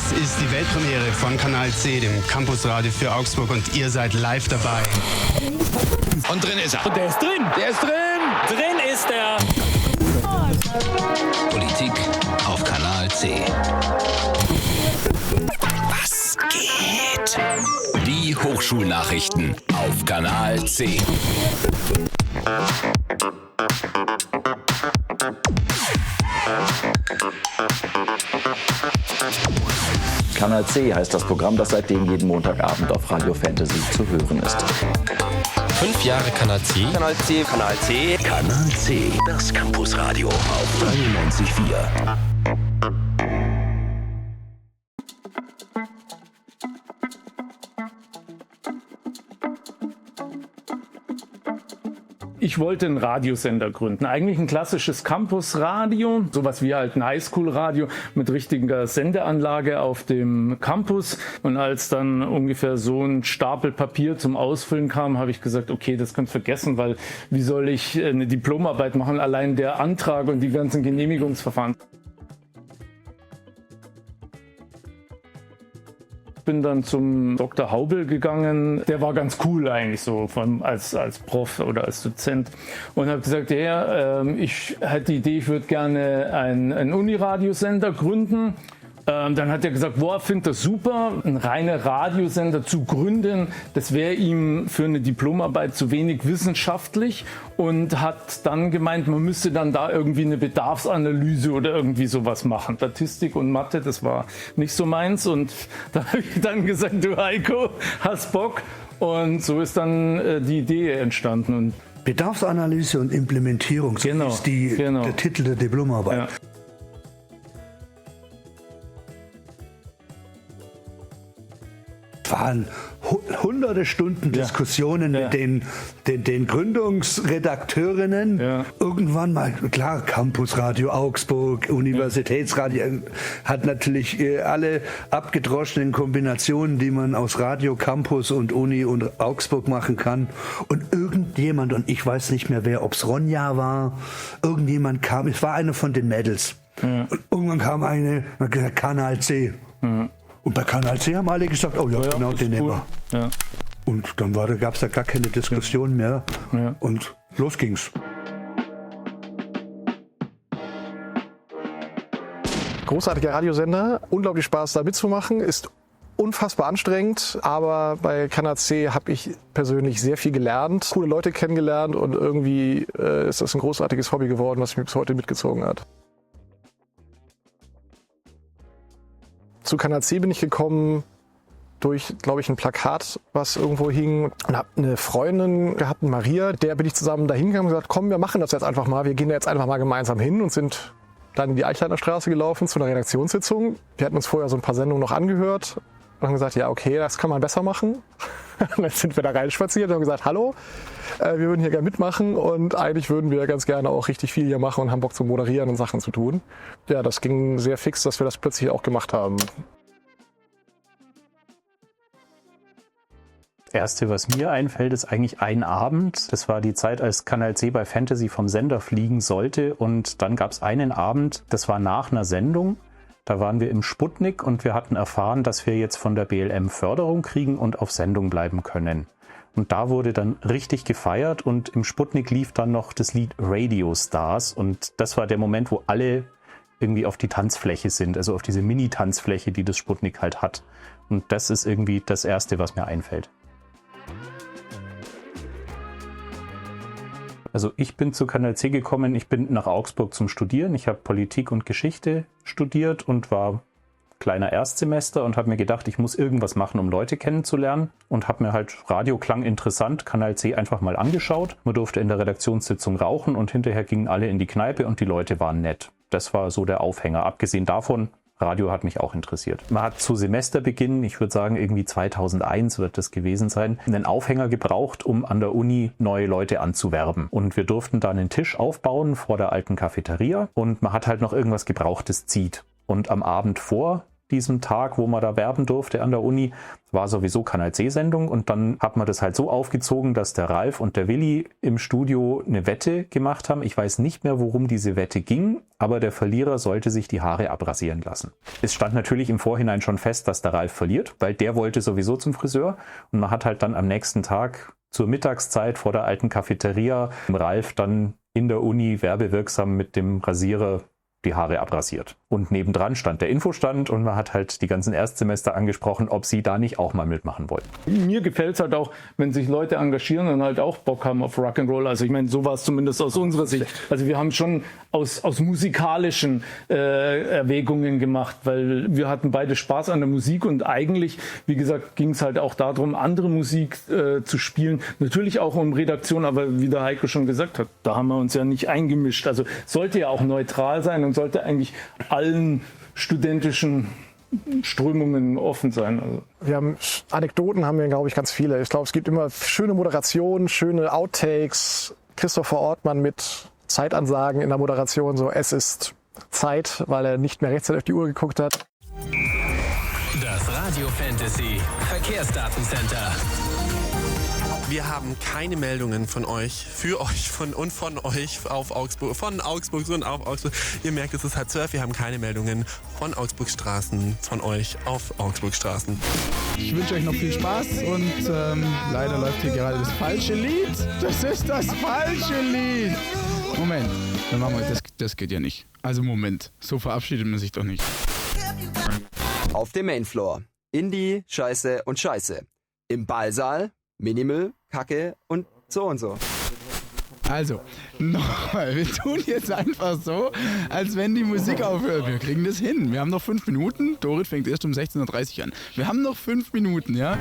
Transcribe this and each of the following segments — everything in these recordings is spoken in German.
Das ist die Weltpremiere von Kanal C, dem Campusradio für Augsburg, und ihr seid live dabei. Und drin ist er. Und der ist drin. Der ist drin. Drin ist er. Politik auf Kanal C. Was geht? Die Hochschulnachrichten auf Kanal C. Kanal C heißt das Programm, das seitdem jeden Montagabend auf Radio Fantasy zu hören ist. 5 Jahre Kanal C. Kanal C. Kanal C. Kanal C. Das Campusradio auf 93,4. Ich wollte einen Radiosender gründen, eigentlich ein klassisches Campusradio, sowas wie halt ein Highschool-Radio mit richtiger Sendeanlage auf dem Campus. Und als dann ungefähr so ein Stapel Papier zum Ausfüllen kam, habe ich gesagt, okay, das könnt ihr vergessen, weil wie soll ich eine Diplomarbeit machen, allein der Antrag und die ganzen Genehmigungsverfahren. Bin dann zum Dr. Haubel gegangen. Der war ganz cool eigentlich so als Prof oder als Dozent. Und habe gesagt, ja, ich hatte die Idee, ich würde gerne einen Uniradiosender gründen. Dann hat er gesagt, boah, findet das super, einen reinen Radiosender zu gründen, das wäre ihm für eine Diplomarbeit zu wenig wissenschaftlich, und hat dann gemeint, man müsste dann da irgendwie eine Bedarfsanalyse oder irgendwie sowas machen. Statistik und Mathe, das war nicht so meins, und da habe ich dann gesagt, du Heiko, hast Bock? Und so ist dann die Idee entstanden. Und Bedarfsanalyse und Implementierung, so ist der Titel der Diplomarbeit. Ja. Waren hunderte Stunden Diskussionen mit den Gründungsredakteurinnen. Ja. Irgendwann mal, klar, Campusradio Augsburg, Universitätsradio, hat natürlich alle abgedroschenen Kombinationen, die man aus Radio, Campus und Uni und Augsburg machen kann. Und irgendjemand, und ich weiß nicht mehr wer, ob es Ronja war, irgendjemand kam, es war eine von den Mädels. Ja. Und irgendwann kam eine, und hat gesagt, Kanal C. Ja. Und bei Kanal C haben alle gesagt, oh ja, genau, den nehmen wir. Ja. Und dann gab es da gar keine Diskussion mehr. Ja. Und los ging's. Großartiger Radiosender, unglaublich Spaß da mitzumachen, ist unfassbar anstrengend, aber bei Kanal C habe ich persönlich sehr viel gelernt, coole Leute kennengelernt, und irgendwie ist das ein großartiges Hobby geworden, was mich bis heute mitgezogen hat. Zu Kanal C bin ich gekommen durch, glaube ich, ein Plakat, was irgendwo hing, und habe eine Freundin gehabt, Maria, der bin ich zusammen dahin gegangen und gesagt, komm, wir machen das jetzt einfach mal, wir gehen da jetzt einfach mal gemeinsam hin, und sind dann in die Eichleitner Straße gelaufen zu einer Redaktionssitzung. Wir hatten uns vorher so ein paar Sendungen noch angehört und haben gesagt, ja, okay, das kann man besser machen. Und dann sind wir da reinspaziert und haben gesagt, hallo, wir würden hier gerne mitmachen, und eigentlich würden wir ganz gerne auch richtig viel hier machen und haben Bock zu moderieren und Sachen zu tun. Ja, das ging sehr fix, dass wir das plötzlich auch gemacht haben. Das Erste, was mir einfällt, ist eigentlich ein Abend. Das war die Zeit, als Kanal C bei Fantasy vom Sender fliegen sollte, und dann gab es einen Abend, das war nach einer Sendung. Da waren wir im Sputnik und wir hatten erfahren, dass wir jetzt von der BLM Förderung kriegen und auf Sendung bleiben können. Und da wurde dann richtig gefeiert, und im Sputnik lief dann noch das Lied Radio Stars, und das war der Moment, wo alle irgendwie auf die Tanzfläche sind, also auf diese Mini-Tanzfläche, die das Sputnik halt hat. Und das ist irgendwie das Erste, was mir einfällt. Also ich bin zu Kanal C gekommen, ich bin nach Augsburg zum Studieren. Ich habe Politik und Geschichte studiert und war kleiner Erstsemester und habe mir gedacht, ich muss irgendwas machen, um Leute kennenzulernen, und habe mir halt Radio klang interessant, Kanal C einfach mal angeschaut. Man durfte in der Redaktionssitzung rauchen, und hinterher gingen alle in die Kneipe und die Leute waren nett. Das war so der Aufhänger. Abgesehen davon, Radio hat mich auch interessiert. Man hat zu Semesterbeginn, ich würde sagen irgendwie 2001 wird das gewesen sein, einen Aufhänger gebraucht, um an der Uni neue Leute anzuwerben. Und wir durften da einen Tisch aufbauen vor der alten Cafeteria, und man hat halt noch irgendwas gebraucht, das zieht. Und am Abend vor diesem Tag, wo man da werben durfte an der Uni, war sowieso Kanal C-Sendung und dann hat man das halt so aufgezogen, dass der Ralf und der Willi im Studio eine Wette gemacht haben. Ich weiß nicht mehr, worum diese Wette ging, aber der Verlierer sollte sich die Haare abrasieren lassen. Es stand natürlich im Vorhinein schon fest, dass der Ralf verliert, weil der wollte sowieso zum Friseur und man hat halt dann am nächsten Tag zur Mittagszeit vor der alten Cafeteria Ralf dann in der Uni werbewirksam mit dem Rasierer die Haare abrasiert. Und nebendran stand der Infostand und man hat halt die ganzen Erstsemester angesprochen, ob sie da nicht auch mal mitmachen wollten. Mir gefällt es halt auch, wenn sich Leute engagieren und halt auch Bock haben auf Rock'n'Roll. Also ich meine, so war es zumindest aus unserer Sicht. Also wir haben schon aus musikalischen Erwägungen gemacht, weil wir hatten beide Spaß an der Musik und eigentlich, wie gesagt, ging es halt auch darum, andere Musik zu spielen. Natürlich auch um Redaktion, aber wie der Heiko schon gesagt hat, da haben wir uns ja nicht eingemischt. Also sollte ja auch neutral sein und sollte eigentlich allen studentischen Strömungen offen sein. Also. Wir haben Anekdoten, haben wir, glaube ich, ganz viele. Ich glaube, es gibt immer schöne Moderationen, schöne Outtakes. Christopher Ortmann mit Zeitansagen in der Moderation, so es ist Zeit, weil er nicht mehr rechtzeitig auf die Uhr geguckt hat. Das Radio Fantasy Verkehrsdatencenter. Wir haben keine Meldungen von euch, für euch von euch auf Augsburg, von Augsburg und auf Augsburg. Ihr merkt, es ist halb 12, wir haben keine Meldungen von Augsburgstraßen, von euch auf Augsburgstraßen. Ich wünsche euch noch viel Spaß und leider läuft hier gerade das falsche Lied. Das ist das falsche Lied. Moment, dann machen wir das geht ja nicht. Also Moment, so verabschiedet man sich doch nicht. Auf dem Mainfloor. Indie, Scheiße und Scheiße. Im Ballsaal Minimüll, Kacke und so und so. Also, nochmal, wir tun jetzt einfach so, als wenn die Musik aufhört. Wir kriegen das hin. Wir haben noch 5 Minuten. Dorit fängt erst um 16.30 Uhr an. Wir haben noch 5 Minuten, ja?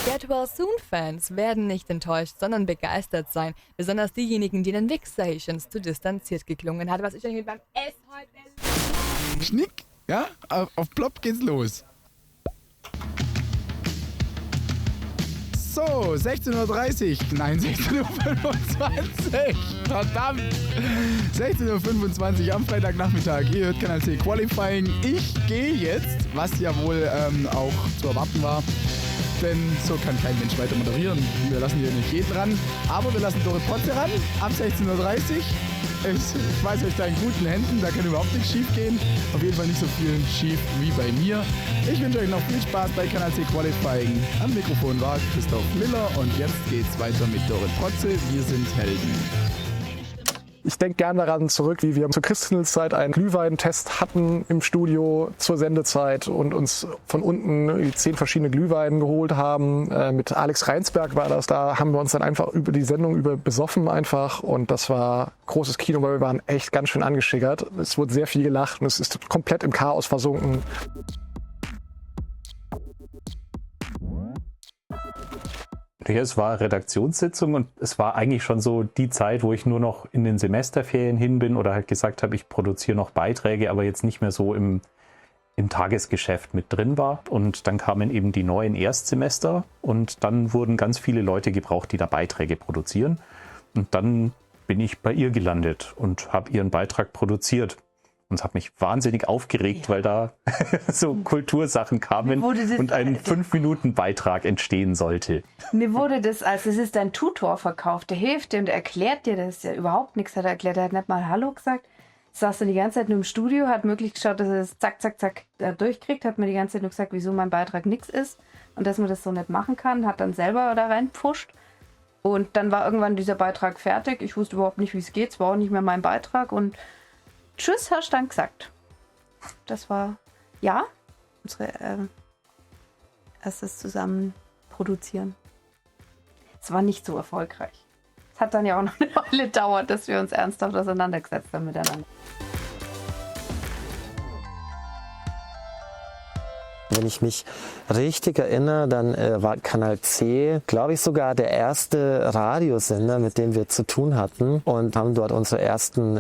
Get Well Soon-Fans werden nicht enttäuscht, sondern begeistert sein. Besonders diejenigen, denen Vixations zu distanziert geklungen hat. Was ist denn hier beim S heute? Schnick, ja? Auf Plopp geht's los. So, 16.30 Uhr. Nein, 16.25 Uhr. Verdammt. 16.25 Uhr am Freitagnachmittag. Ihr hört Kanal C Qualifying. Ich gehe jetzt, was ja wohl auch zu erwarten war. Denn so kann kein Mensch weiter moderieren. Wir lassen hier nicht jeden ran. Aber wir lassen Dorit Potze ran. Ab 16.30 Uhr. Ich weiß euch da in guten Händen. Da kann überhaupt nichts schief gehen. Auf jeden Fall nicht so viel schief wie bei mir. Ich wünsche euch noch viel Spaß bei Kanal C Qualifying. Am Mikrofon war Christoph Miller. Und jetzt geht's weiter mit Dorit Potze. Wir sind Helden. Ich denke gern daran zurück, wie wir zur Christkindleszeit einen Glühweintest hatten im Studio zur Sendezeit und uns von unten 10 verschiedene Glühwein geholt haben. Mit Alex Reinsberg war das. Da haben wir uns dann einfach über die Sendung besoffen einfach und das war großes Kino, weil wir waren echt ganz schön angeschickert. Es wurde sehr viel gelacht und es ist komplett im Chaos versunken. Es war Redaktionssitzung und es war eigentlich schon so die Zeit, wo ich nur noch in den Semesterferien hin bin oder halt gesagt habe, ich produziere noch Beiträge, aber jetzt nicht mehr so im Tagesgeschäft mit drin war. Und dann kamen eben die neuen Erstsemester und dann wurden ganz viele Leute gebraucht, die da Beiträge produzieren. Und dann bin ich bei ihr gelandet und habe ihren Beitrag produziert. Und es hat mich wahnsinnig aufgeregt, weil da so Kultursachen kamen und ein 5-Minuten-Beitrag entstehen sollte. Mir wurde das, als es ist ein Tutor verkauft, der hilft dir und erklärt dir, das ist ja überhaupt nichts, hat er erklärt, er hat nicht mal Hallo gesagt. Saß dann die ganze Zeit nur im Studio, hat möglich geschaut, dass er es zack, zack, zack durchkriegt, hat mir die ganze Zeit nur gesagt, wieso mein Beitrag nichts ist und dass man das so nicht machen kann, hat dann selber da reinpfuscht. Und dann war irgendwann dieser Beitrag fertig. Ich wusste überhaupt nicht, wie es geht, es war auch nicht mehr mein Beitrag und tschüss, hast du dann gesagt. Das war, ja, unsere erstes zusammen produzieren. Es war nicht so erfolgreich. Es hat dann ja auch noch eine Weile gedauert, dass wir uns ernsthaft auseinandergesetzt haben miteinander. Wenn ich mich richtig erinnere, dann war Kanal C, glaube ich, sogar der erste Radiosender, mit dem wir zu tun hatten und haben dort unsere ersten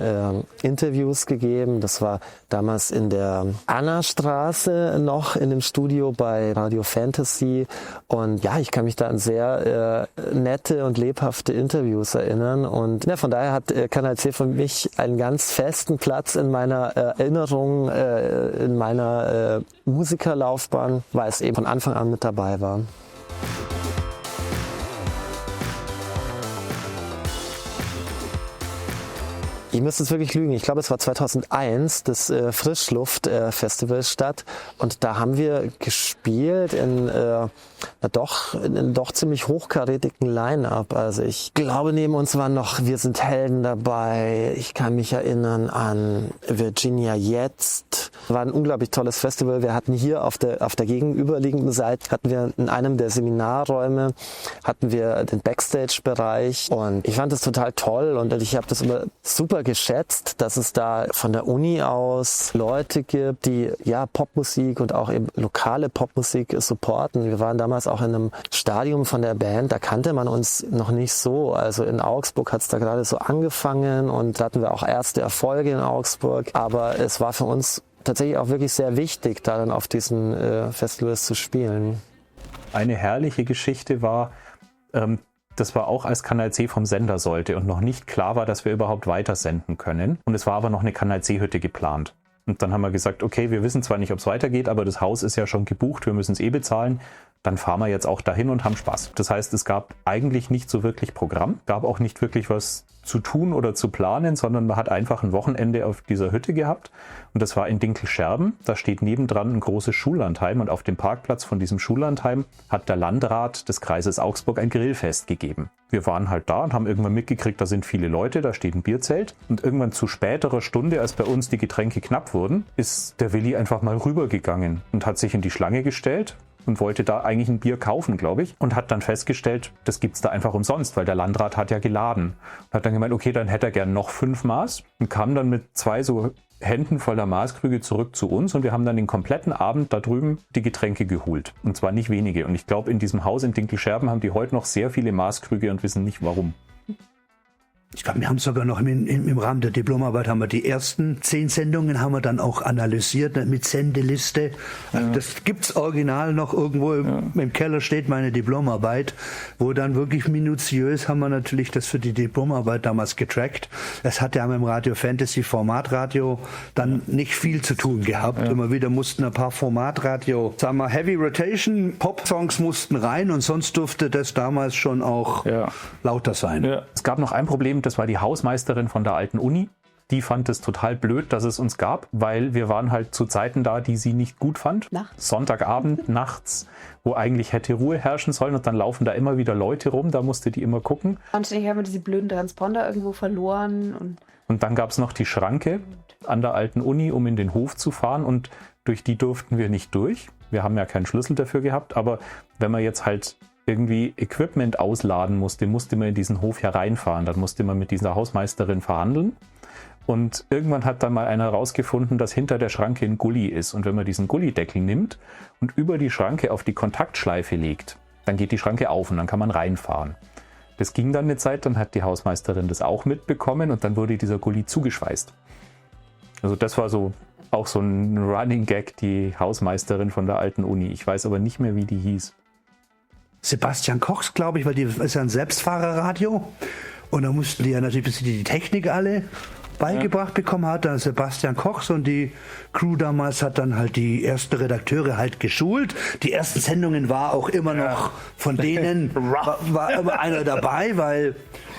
Interviews gegeben. Das war damals in der Annastraße noch in dem Studio bei Radio Fantasy. Und ja, ich kann mich da an sehr nette und lebhafte Interviews erinnern. Und ja, von daher hat Kanal C für mich einen ganz festen Platz in meiner Erinnerung, in meiner Musikerlaufbahn, weil es eben von Anfang an mit dabei war. Ich müsste es wirklich lügen. Ich glaube, es war 2001, das Frischluft-Festival statt. Und da haben wir gespielt in einem doch ziemlich hochkarätigen Line-Up. Also ich glaube, neben uns waren noch Wir sind Helden dabei. Ich kann mich erinnern an Virginia Jetzt. War ein unglaublich tolles Festival. Wir hatten hier auf der gegenüberliegenden Seite, hatten wir in einem der Seminarräume, hatten wir den Backstage-Bereich. Und ich fand das total toll und ich habe das immer super geschätzt, dass es da von der Uni aus Leute gibt, die ja Popmusik und auch eben lokale Popmusik supporten. Wir waren damals auch in einem Stadium von der Band, da kannte man uns noch nicht so. Also in Augsburg hat es da gerade so angefangen und da hatten wir auch erste Erfolge in Augsburg. Aber es war für uns tatsächlich auch wirklich sehr wichtig, da dann auf diesen Festivals zu spielen. Eine herrliche Geschichte war, das war auch, als Kanal C vom Sender sollte und noch nicht klar war, dass wir überhaupt weitersenden können. Und es war aber noch eine Kanal C-Hütte geplant. Und dann haben wir gesagt, okay, wir wissen zwar nicht, ob es weitergeht, aber das Haus ist ja schon gebucht, wir müssen es bezahlen. Dann fahren wir jetzt auch dahin und haben Spaß. Das heißt, es gab eigentlich nicht so wirklich Programm, gab auch nicht wirklich was zu tun oder zu planen, sondern man hat einfach ein Wochenende auf dieser Hütte gehabt. Und das war in Dinkelscherben. Da steht nebendran ein großes Schullandheim und auf dem Parkplatz von diesem Schullandheim hat der Landrat des Kreises Augsburg ein Grillfest gegeben. Wir waren halt da und haben irgendwann mitgekriegt, da sind viele Leute, da steht ein Bierzelt. Und irgendwann zu späterer Stunde, als bei uns die Getränke knapp wurden, ist der Willi einfach mal rübergegangen und hat sich in die Schlange gestellt und wollte da eigentlich ein Bier kaufen, glaube ich, und hat dann festgestellt, das gibt's da einfach umsonst, weil der Landrat hat ja geladen. Und hat dann gemeint, okay, dann hätte er gern noch 5 Maß und kam dann mit 2 so Händen voller Maßkrüge zurück zu uns und wir haben dann den kompletten Abend da drüben die Getränke geholt. Und zwar nicht wenige. Und ich glaube, in diesem Haus in Dinkelscherben haben die heute noch sehr viele Maßkrüge und wissen nicht warum. Ich glaube, wir haben sogar noch im Rahmen der Diplomarbeit haben wir die ersten 10 Sendungen haben wir dann auch analysiert mit Sendeliste. Also das gibt's original noch irgendwo im Keller steht meine Diplomarbeit, wo dann wirklich minutiös haben wir natürlich das für die Diplomarbeit damals getrackt. Das hat ja mit dem Radio Fantasy Formatradio dann nicht viel zu tun gehabt. Immer wieder mussten ein paar Formatradio, sagen wir Heavy Rotation, Pop-Songs mussten rein und sonst durfte das damals schon auch lauter sein. Es gab noch ein Problem, das war die Hausmeisterin von der alten Uni. Die fand es total blöd, dass es uns gab, weil wir waren halt zu Zeiten da, die sie nicht gut fand. Nachts. Sonntagabend, nachts, wo eigentlich hätte Ruhe herrschen sollen und dann laufen da immer wieder Leute rum, da musste die immer gucken. Und ich habe diese blöden Transponder irgendwo verloren. Und dann gab es noch die Schranke an der alten Uni, um in den Hof zu fahren und durch die durften wir nicht durch. Wir haben ja keinen Schlüssel dafür gehabt, aber wenn man jetzt halt irgendwie Equipment ausladen musste man in diesen Hof hereinfahren. Dann musste man mit dieser Hausmeisterin verhandeln. Und irgendwann hat dann mal einer herausgefunden, dass hinter der Schranke ein Gully ist. Und wenn man diesen Gullydeckel nimmt und über die Schranke auf die Kontaktschleife legt, dann geht die Schranke auf und dann kann man reinfahren. Das ging dann eine Zeit, dann hat die Hausmeisterin das auch mitbekommen und dann wurde dieser Gully zugeschweißt. Also das war so auch so ein Running Gag, die Hausmeisterin von der alten Uni. Ich weiß aber nicht mehr, wie die hieß. Sebastian Kochs, glaube ich, weil die ist ja ein Selbstfahrerradio. Und da mussten die ja natürlich, bis die Technik alle beigebracht bekommen hat. Dann Sebastian Kochs und die Crew damals hat dann halt die ersten Redakteure halt geschult. Die ersten Sendungen war auch immer noch von denen, war immer einer dabei, weil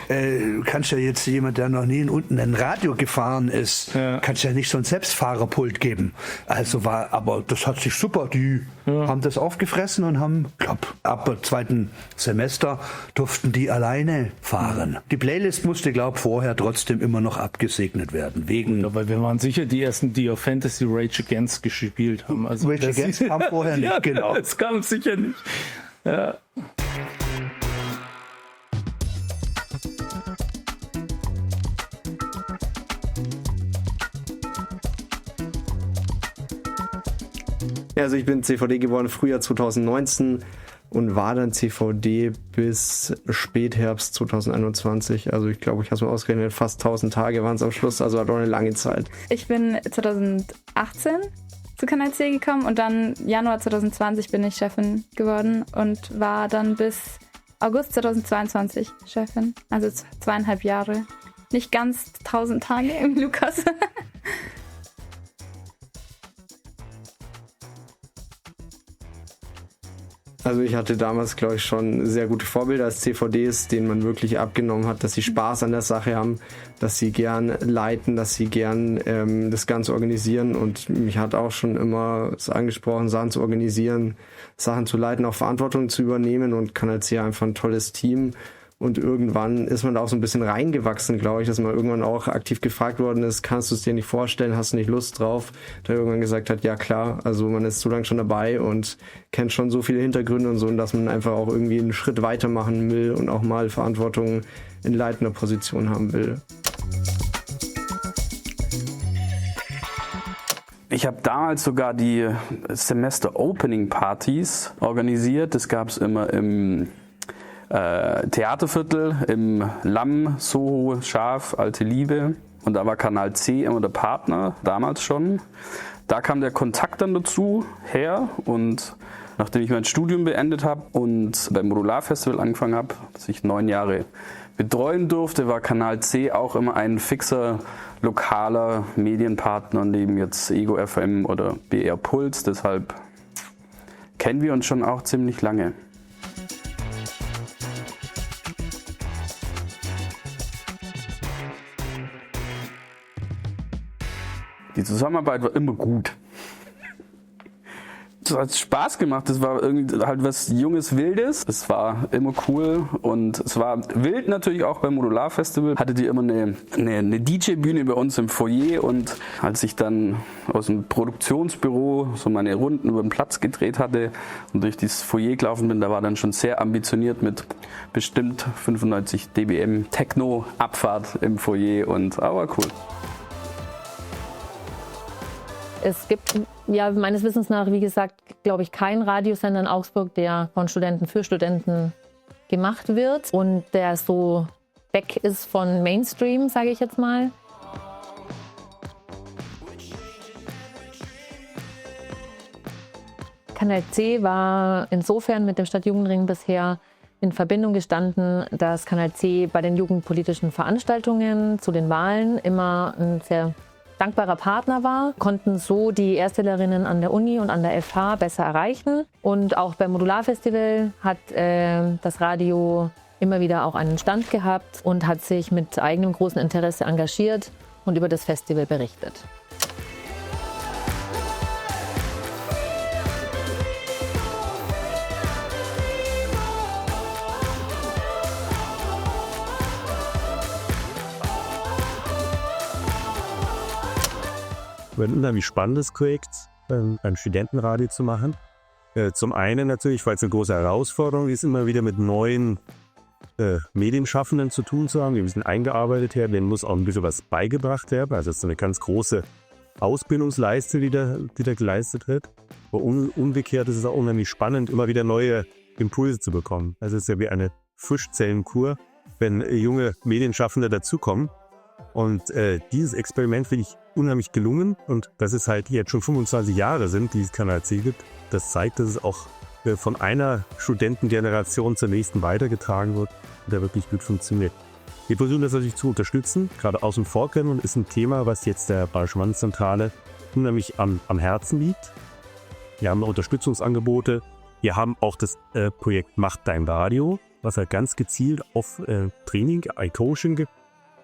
du kannst ja jetzt jemand, der noch nie unten ein Radio gefahren ist, kannst ja nicht so ein Selbstfahrerpult geben. Also aber das hat sich super, die haben das aufgefressen und haben, ab dem 2. Semester durften die alleine fahren. Die Playlist musste, vorher trotzdem immer noch abgesegnet werden. Weil wir waren sicher die ersten, die auf Fantasy Rage Against gespielt haben. Also Rage Against kam vorher nicht, genau. Das kam sicher nicht. Ja. Also ich bin CVD geworden Frühjahr 2019 und war dann CVD bis Spätherbst 2021. Also ich glaube, ich habe es mal ausgerechnet, fast 1000 Tage waren es am Schluss, also hat auch eine lange Zeit. Ich bin 2018 zu Kanal C gekommen und dann Januar 2020 bin ich Chefin geworden und war dann bis August 2022 Chefin, also 2,5 Jahre. Nicht ganz 1000 Tage im Lukas. Also ich hatte damals, glaube ich, schon sehr gute Vorbilder als CVDs, denen man wirklich abgenommen hat, dass sie Spaß an der Sache haben, dass sie gern leiten, dass sie gern das Ganze organisieren. Und mich hat auch schon immer angesprochen, Sachen zu organisieren, Sachen zu leiten, auch Verantwortung zu übernehmen, und Kanal C einfach ein tolles Team. Und irgendwann ist man da auch so ein bisschen reingewachsen, glaube ich, dass man irgendwann auch aktiv gefragt worden ist, kannst du es dir nicht vorstellen, hast du nicht Lust drauf? Da irgendwann gesagt hat, ja klar, also man ist so lange schon dabei und kennt schon so viele Hintergründe und so, dass man einfach auch irgendwie einen Schritt weitermachen will und auch mal Verantwortung in leitender Position haben will. Ich habe damals sogar die Semester-Opening-Partys organisiert. Das gab es immer im Theaterviertel, im Lamm, Soho, Schaf, Alte Liebe. Und da war Kanal C immer der Partner, damals schon. Da kam der Kontakt dann dazu her, und nachdem ich mein Studium beendet habe und beim Modularfestival angefangen habe, das ich 9 Jahre betreuen durfte, war Kanal C auch immer ein fixer lokaler Medienpartner neben jetzt Ego FM oder BR Puls. Deshalb kennen wir uns schon auch ziemlich lange. Die Zusammenarbeit war immer gut. Es hat Spaß gemacht, es war irgendwie halt was Junges, Wildes. Es war immer cool, und es war wild natürlich auch beim Modularfestival. Hattet ihr immer eine DJ-Bühne bei uns im Foyer, und als ich dann aus dem Produktionsbüro so meine Runden über den Platz gedreht hatte und durch dieses Foyer gelaufen bin, da war dann schon sehr ambitioniert mit bestimmt 95 dBm Techno-Abfahrt im Foyer, und aber cool. Es gibt ja meines Wissens nach, wie gesagt, glaube ich, keinen Radiosender in Augsburg, der von Studenten für Studenten gemacht wird und der so weg ist von Mainstream, sage ich jetzt mal. Kanal C war insofern mit dem Stadtjugendring bisher in Verbindung gestanden, dass Kanal C bei den jugendpolitischen Veranstaltungen zu den Wahlen immer ein sehr dankbarer Partner war, konnten so die Erstwählerinnen an der Uni und an der FH besser erreichen. Und auch beim Modularfestival hat das Radio immer wieder auch einen Stand gehabt und hat sich mit eigenem großen Interesse engagiert und über das Festival berichtet. War ein unheimlich spannendes Projekt, ein Studentenradio zu machen. Zum einen natürlich, weil es eine große Herausforderung ist, immer wieder mit neuen Medienschaffenden zu tun zu haben, die ein bisschen eingearbeitet werden, denen muss auch ein bisschen was beigebracht werden. Also es ist eine ganz große Ausbildungsleiste, die da geleistet wird. Aber umgekehrt ist es auch unheimlich spannend, immer wieder neue Impulse zu bekommen. Also es ist ja wie eine Frischzellenkur, wenn junge Medienschaffende dazukommen. Und dieses Experiment finde ich unheimlich gelungen, und dass es halt jetzt schon 25 Jahre sind, die es Kanal C gibt, das zeigt, dass es auch von einer Studentengeneration zur nächsten weitergetragen wird und da wirklich gut funktioniert. Wir versuchen das natürlich zu unterstützen, gerade aus dem Vorkennen, ist ein Thema, was jetzt der Bayerisch-Zentrale unheimlich am Herzen liegt. Wir haben Unterstützungsangebote, wir haben auch das Projekt Mach dein Radio, was halt ganz gezielt auf Training, Coaching gibt.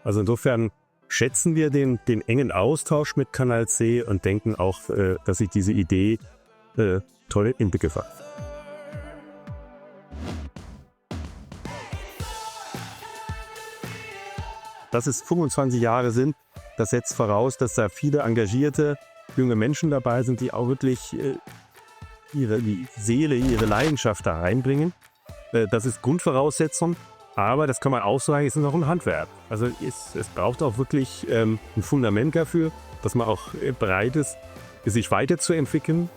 Also insofern schätzen wir den engen Austausch mit Kanal C und denken auch, dass sich diese Idee toll entwickelt hat. Dass es 25 Jahre sind, das setzt voraus, dass da viele engagierte junge Menschen dabei sind, die auch wirklich ihre Seele, ihre Leidenschaft da reinbringen. Das ist Grundvoraussetzung. Aber das kann man auch sagen, es ist noch ein Handwerk. Also es braucht auch wirklich ein Fundament dafür, dass man auch bereit ist, sich weiterzuentwickeln.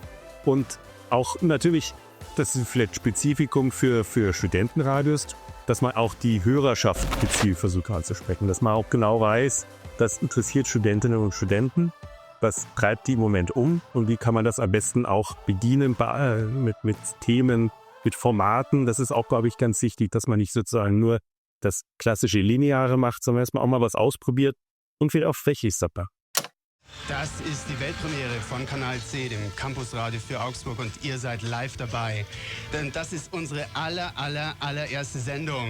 Und auch natürlich, das ist vielleicht Spezifikum für Studentenradios, dass man auch die Hörerschaft gezielt versucht anzusprechen, dass man auch genau weiß, das interessiert Studentinnen und Studenten, was treibt die im Moment um und wie kann man das am besten auch bedienen mit Themen, mit Formaten. Das ist auch, glaube ich, ganz wichtig, dass man nicht sozusagen nur das klassische Lineare macht, sondern dass man auch mal was ausprobiert und vielleicht auch frech ist dabei. Das ist die Weltpremiere von Kanal C, dem Campusradio für Augsburg, und ihr seid live dabei. Denn das ist unsere allererste Sendung.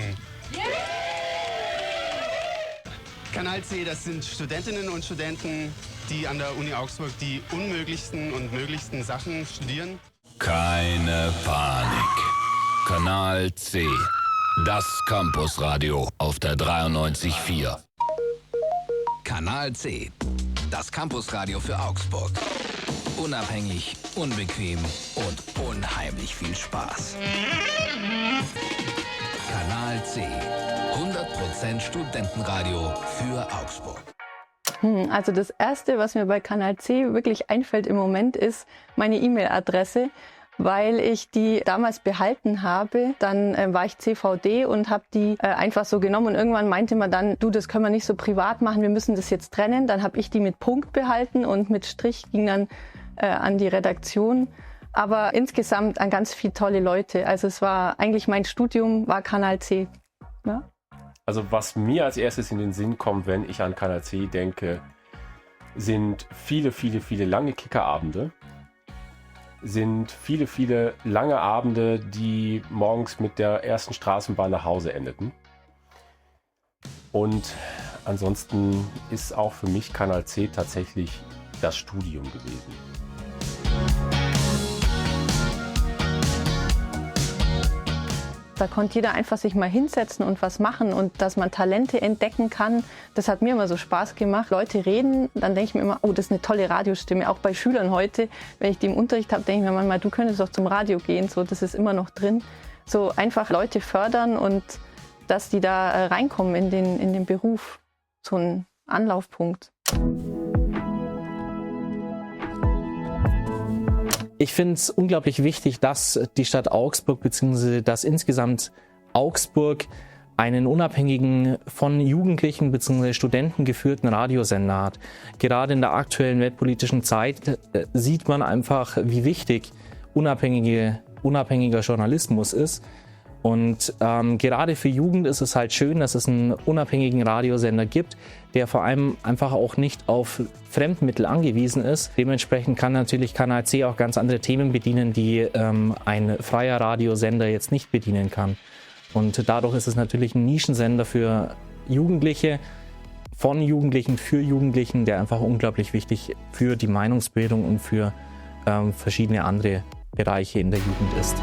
Kanal C, das sind Studentinnen und Studenten, die an der Uni Augsburg die unmöglichsten und möglichsten Sachen studieren. Keine Panik. Kanal C, das Campusradio auf der 93.4. Kanal C, das Campusradio für Augsburg. Unabhängig, unbequem und unheimlich viel Spaß. Kanal C, 100% Studentenradio für Augsburg. Also das Erste, was mir bei Kanal C wirklich einfällt im Moment, ist meine E-Mail-Adresse, weil ich die damals behalten habe. Dann war ich CVD und habe die einfach so genommen und irgendwann meinte man dann, du, das können wir nicht so privat machen, wir müssen das jetzt trennen. Dann habe ich die mit Punkt behalten und mit Strich ging dann an die Redaktion. Aber insgesamt an ganz viele tolle Leute. Also es war eigentlich mein Studium, war Kanal C. Ja? Also was mir als erstes in den Sinn kommt, wenn ich an Kanal C denke, sind viele lange Kickerabende. Sind viele lange Abende, die morgens mit der ersten Straßenbahn nach Hause endeten. Und ansonsten ist auch für mich Kanal C tatsächlich das Studium gewesen. Da konnte jeder einfach sich mal hinsetzen und was machen und dass man Talente entdecken kann. Das hat mir immer so Spaß gemacht. Leute reden, dann denke ich mir immer, oh, das ist eine tolle Radiostimme. Auch bei Schülern heute, wenn ich die im Unterricht habe, denke ich mir manchmal, du könntest doch zum Radio gehen. So, das ist immer noch drin. So einfach Leute fördern und dass die da reinkommen in den Beruf. So ein Anlaufpunkt. Ich finde es unglaublich wichtig, dass die Stadt Augsburg bzw. dass insgesamt Augsburg einen unabhängigen, von Jugendlichen bzw. Studenten geführten Radiosender hat. Gerade in der aktuellen weltpolitischen Zeit sieht man einfach, wie wichtig unabhängiger Journalismus ist. Und gerade für Jugend ist es halt schön, dass es einen unabhängigen Radiosender gibt, der vor allem einfach auch nicht auf Fremdmittel angewiesen ist. Dementsprechend kann natürlich Kanal C auch ganz andere Themen bedienen, die ein freier Radiosender jetzt nicht bedienen kann. Und dadurch ist es natürlich ein Nischensender für Jugendliche, von Jugendlichen für Jugendlichen, der einfach unglaublich wichtig für die Meinungsbildung und für verschiedene andere Bereiche in der Jugend ist.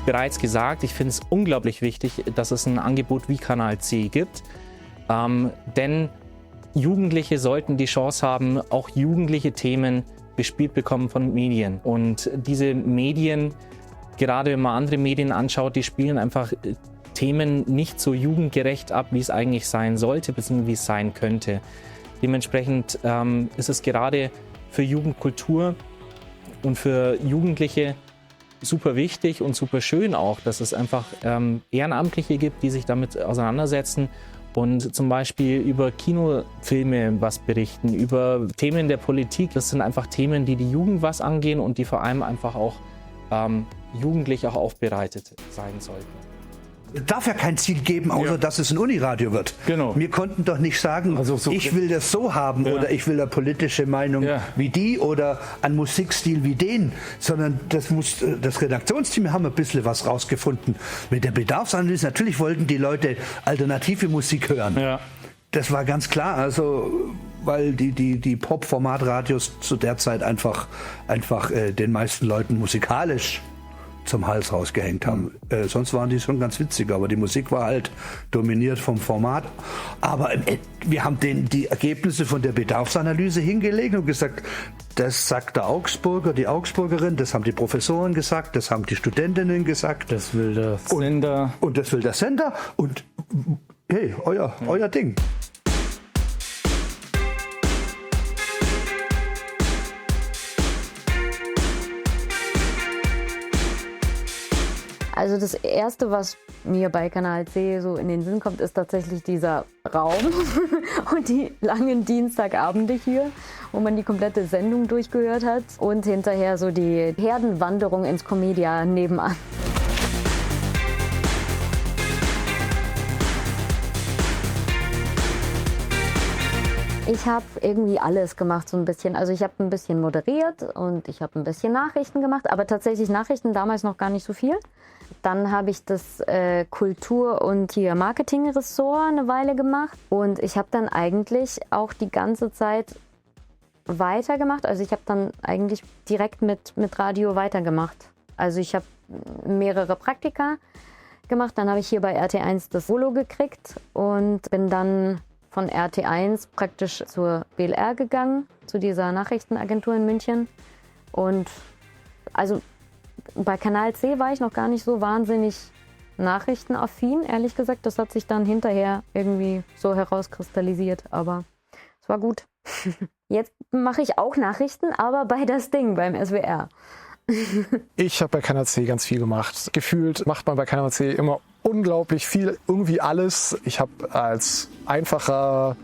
Bereits gesagt, ich finde es unglaublich wichtig, dass es ein Angebot wie Kanal C gibt, denn Jugendliche sollten die Chance haben, auch jugendliche Themen bespielt bekommen von Medien. Und diese Medien, gerade wenn man andere Medien anschaut, die spielen einfach Themen nicht so jugendgerecht ab, wie es eigentlich sein sollte, bzw. wie es sein könnte. Dementsprechend ist es gerade für Jugendkultur und für Jugendliche super wichtig und super schön auch, dass es einfach Ehrenamtliche gibt, die sich damit auseinandersetzen und zum Beispiel über Kinofilme was berichten, über Themen der Politik. Das sind einfach Themen, die die Jugend was angehen und die vor allem einfach auch jugendlich auch aufbereitet sein sollten. Es darf ja kein Ziel geben, außer dass es ein Uniradio wird. Genau. Wir konnten doch nicht sagen, ich will das so haben oder ich will eine politische Meinung wie die oder einen Musikstil wie den, sondern das Redaktionsteam haben ein bisschen was rausgefunden. Mit der Bedarfsanalyse, natürlich wollten die Leute alternative Musik hören. Ja. Das war ganz klar, also weil die Pop-Formatradios zu der Zeit einfach den meisten Leuten musikalisch zum Hals rausgehängt haben. Sonst waren die schon ganz witzig, aber die Musik war halt dominiert vom Format. Aber wir haben die Ergebnisse von der Bedarfsanalyse hingelegt und gesagt, das sagt der Augsburger, die Augsburgerin, das haben die Professoren gesagt, das haben die Studentinnen gesagt. Das will der Sender. Und das will der Sender. Und hey, euer Ding. Also das Erste, was mir bei Kanal C so in den Sinn kommt, ist tatsächlich dieser Raum und die langen Dienstagabende hier, wo man die komplette Sendung durchgehört hat und hinterher so die Herdenwanderung ins Comedia nebenan. Ich habe irgendwie alles gemacht, so ein bisschen. Also ich habe ein bisschen moderiert und ich habe ein bisschen Nachrichten gemacht, aber tatsächlich Nachrichten damals noch gar nicht so viel. Dann habe ich das Kultur- und hier Marketing-Ressort eine Weile gemacht und ich habe dann eigentlich auch die ganze Zeit weitergemacht. Also ich habe dann eigentlich direkt mit Radio weitergemacht. Also ich habe mehrere Praktika gemacht, dann habe ich hier bei RT1 das Volo gekriegt und bin dann von RT1 praktisch zur BLR gegangen, zu dieser Nachrichtenagentur in München. Und also bei Kanal C war ich noch gar nicht so wahnsinnig nachrichtenaffin, ehrlich gesagt. Das hat sich dann hinterher irgendwie so herauskristallisiert, aber es war gut. Jetzt mache ich auch Nachrichten, aber bei das Ding, beim SWR. Ich habe bei Kanal C ganz viel gemacht. Gefühlt macht man bei Kanal C immer unglaublich viel, irgendwie alles. Ich habe als einfacher,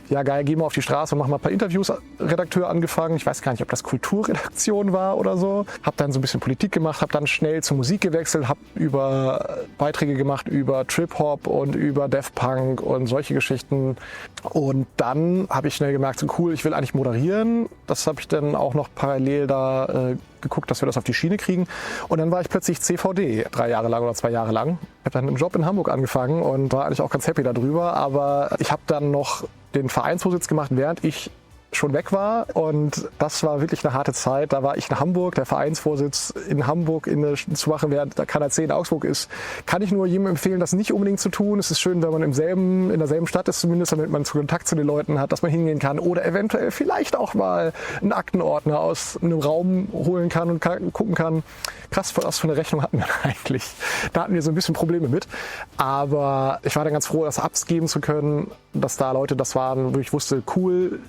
ja geil, geh mal auf die Straße und mach mal ein paar Interviews Redakteur angefangen. Ich weiß gar nicht, ob das Kulturredaktion war oder so. Habe dann so ein bisschen Politik gemacht, habe dann schnell zur Musik gewechselt, habe über Beiträge gemacht über Trip-Hop und über Daft Punk und solche Geschichten. Und dann habe ich schnell gemerkt, so cool, ich will eigentlich moderieren. Das habe ich dann auch noch parallel da geguckt, dass wir das auf die Schiene kriegen. Und dann war ich plötzlich CVD 3 Jahre lang oder 2 Jahre lang. Ich habe dann einen Job in Hamburg angefangen und war eigentlich auch ganz happy darüber. Aber ich habe dann noch den Vereinsvorsitz gemacht, während ich schon weg war. Und das war wirklich eine harte Zeit. Da war ich in Hamburg, der Vereinsvorsitz in Hamburg zu machen, während der Kanal C in Augsburg ist. Kann ich nur jedem empfehlen, das nicht unbedingt zu tun. Es ist schön, wenn man in derselben Stadt ist, zumindest, damit man Kontakt zu den Leuten hat, dass man hingehen kann oder eventuell vielleicht auch mal einen Aktenordner aus einem Raum holen kann und gucken kann. Krass, was für eine Rechnung hatten wir eigentlich? Da hatten wir so ein bisschen Probleme mit. Aber ich war dann ganz froh, das abgeben zu können, dass da Leute das waren, wo ich wusste, cool,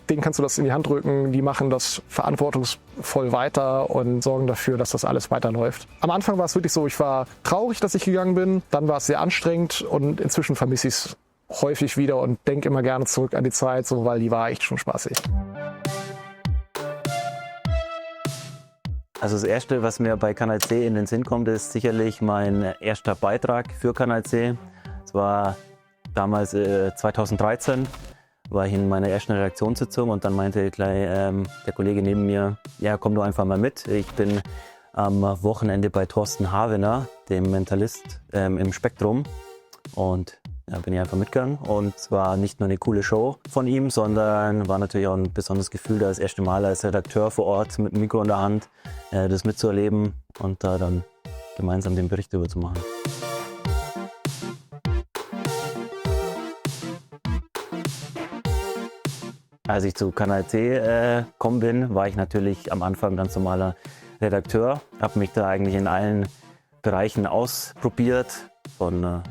denen kannst du das in die Hand drücken, die machen das verantwortungsvoll weiter und sorgen dafür, dass das alles weiterläuft. Am Anfang war es wirklich so, ich war traurig, dass ich gegangen bin, dann war es sehr anstrengend und inzwischen vermisse ich es häufig wieder und denke immer gerne zurück an die Zeit, so, weil die war echt schon spaßig. Also das Erste, was mir bei Kanal C in den Sinn kommt, ist sicherlich mein erster Beitrag für Kanal C. Es war damals 2013. War ich in meiner ersten Redaktionssitzung und dann meinte gleich der Kollege neben mir, ja, komm du einfach mal mit. Ich bin am Wochenende bei Thorsten Havener, dem Mentalist im Spektrum. Und da bin ich einfach mitgegangen. Und es war nicht nur eine coole Show von ihm, sondern war natürlich auch ein besonderes Gefühl, da das erste Mal als Redakteur vor Ort mit dem Mikro in der Hand das mitzuerleben und da dann gemeinsam den Bericht darüber zu machen. Als ich zu Kanal C gekommen bin, war ich natürlich am Anfang ganz normaler Redakteur. Habe mich da eigentlich in allen Bereichen ausprobiert, von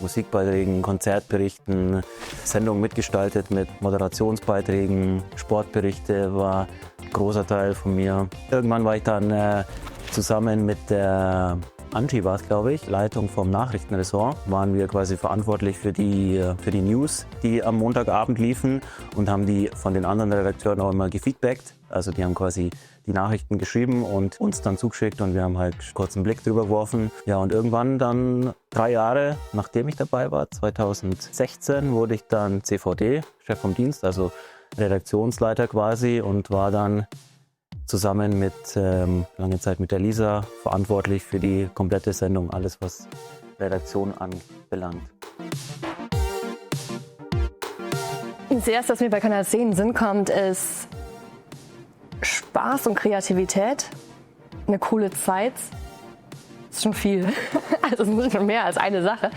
Musikbeiträgen, Konzertberichten, Sendungen mitgestaltet mit Moderationsbeiträgen, Sportberichte war ein großer Teil von mir. Irgendwann war ich dann zusammen mit der Angie war es, glaube ich, Leitung vom Nachrichtenressort, waren wir quasi verantwortlich für die News, die am Montagabend liefen und haben die von den anderen Redakteuren auch immer gefeedbackt. Also die haben quasi die Nachrichten geschrieben und uns dann zugeschickt und wir haben halt kurz einen Blick drüber geworfen. Ja, und irgendwann dann 3 Jahre, nachdem ich dabei war, 2016, wurde ich dann CVD, Chef vom Dienst, also Redaktionsleiter quasi und war dann zusammen mit lange Zeit mit der Lisa verantwortlich für die komplette Sendung, alles was Redaktion anbelangt. Das Erste, was mir bei Kanal C in den Sinn kommt, ist Spaß und Kreativität, eine coole Zeit Das ist schon viel. Also es muss schon mehr als eine Sache.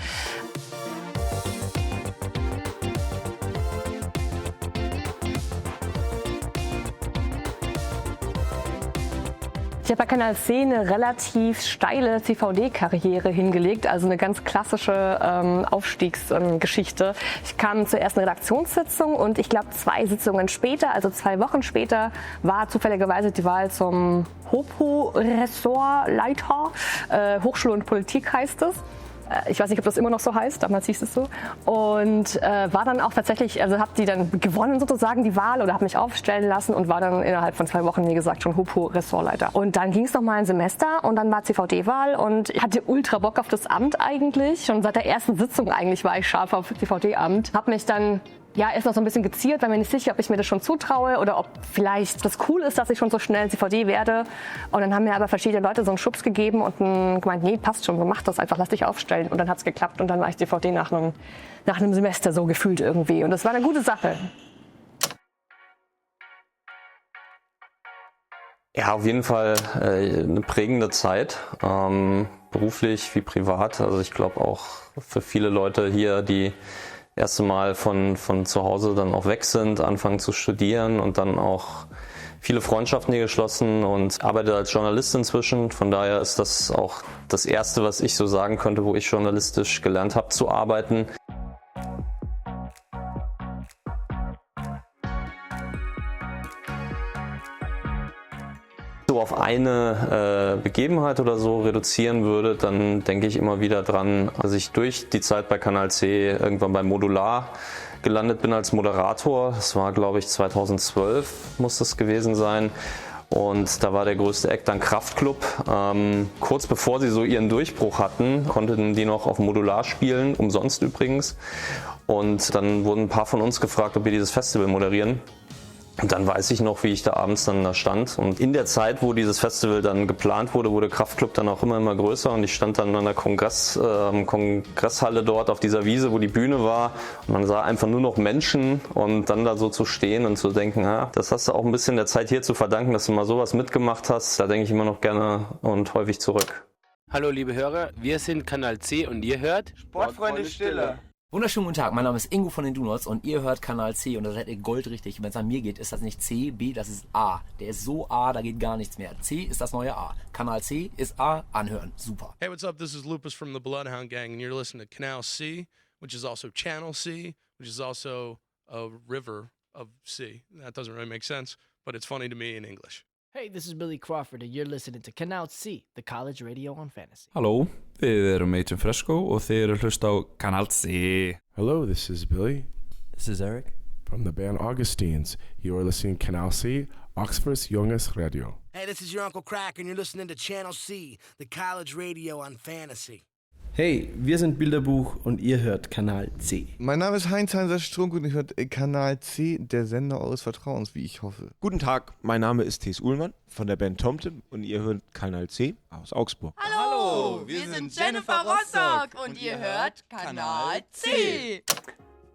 Ich habe bei Kanal C eine relativ steile CVD-Karriere hingelegt, also eine ganz klassische Aufstiegsgeschichte. Ich kam zur ersten Redaktionssitzung und ich glaube 2 Sitzungen später, also 2 Wochen später, war zufälligerweise die Wahl zum HOPO-Ressortleiter. Hochschule und Politik heißt es. Ich weiß nicht, ob das immer noch so heißt, damals hieß es so. Und war dann auch tatsächlich, also habe die dann gewonnen sozusagen, die Wahl, oder habe mich aufstellen lassen und war dann innerhalb von 2 Wochen, wie gesagt, schon HOPO-Ressortleiter. Und dann ging es noch mal ein Semester und dann war CVD-Wahl und ich hatte ultra Bock auf das Amt eigentlich. Schon seit der ersten Sitzung eigentlich war ich scharf auf CVD-Amt. Habe mich dann erst noch so ein bisschen geziert, weil mir nicht sicher, ob ich mir das schon zutraue oder ob vielleicht das cool ist, dass ich schon so schnell CVD werde. Und dann haben mir aber verschiedene Leute so einen Schubs gegeben und gemeint, nee, passt schon, mach das einfach, lass dich aufstellen. Und dann hat es geklappt und dann war ich CVD nach einem Semester so gefühlt irgendwie. Und das war eine gute Sache. Ja, auf jeden Fall eine prägende Zeit, beruflich wie privat. Also ich glaube auch für viele Leute hier, die erste Mal von zu Hause dann auch weg sind, anfangen zu studieren und dann auch viele Freundschaften hier geschlossen und arbeite als Journalist inzwischen. Von daher ist das auch das Erste, was ich so sagen könnte, wo ich journalistisch gelernt habe zu arbeiten. So auf eine Begebenheit oder so reduzieren würde, dann denke ich immer wieder dran, dass ich durch die Zeit bei Kanal C irgendwann bei Modular gelandet bin als Moderator. Das war, glaube ich, 2012 muss das gewesen sein. Und da war der größte Act dann Kraftklub. Kurz bevor sie so ihren Durchbruch hatten, konnten die noch auf Modular spielen, umsonst übrigens. Und dann wurden ein paar von uns gefragt, ob wir dieses Festival moderieren. Und dann weiß ich noch, wie ich da abends dann da stand. Und in der Zeit, wo dieses Festival dann geplant wurde, wurde Kraftklub dann auch immer größer. Und ich stand dann an der Kongresshalle dort auf dieser Wiese, wo die Bühne war. Und man sah einfach nur noch Menschen. Und dann da so zu stehen und zu denken, das hast du auch ein bisschen der Zeit hier zu verdanken, dass du mal sowas mitgemacht hast. Da denke ich immer noch gerne und häufig zurück. Hallo liebe Hörer, wir sind Kanal C und ihr hört Sportfreunde Stille. Wunderschönen guten Tag, mein Name ist Ingo von den Donuts und ihr hört Kanal C und da seid ihr goldrichtig. Wenn es an mir geht, ist das nicht C, B, das ist A. Der ist so A, da geht gar nichts mehr. C ist das neue A. Kanal C ist A, anhören. Super. Hey, what's up? This is Lupus from the Bloodhound Gang and you're listening to Canal C, which is also Channel C, which is also a river of C. That doesn't really make sense, but it's funny to me in English. Hey, this is Billy Crawford and you're listening to Canal C, the college radio on fantasy. Halló, þið eru Matron Fresco og þið eru hlust á Kanal C. Hello, this is Billy. This is Eric. From the band Augustines. You are listening to Canal C, Oxford's youngest radio. Hey, this is your Uncle Crack and you're listening to Channel C, the college radio on fantasy. Hey, wir sind Bilderbuch und ihr hört Kanal C. Mein Name ist Heinz-Hanser Strunk und ich höre Kanal C, der Sender eures Vertrauens, wie ich hoffe. Guten Tag, mein Name ist Thies Uhlmann von der Band Tomten und ihr hört Kanal C aus Augsburg. Hallo, wir sind Jennifer Rostock und ihr hört Kanal C.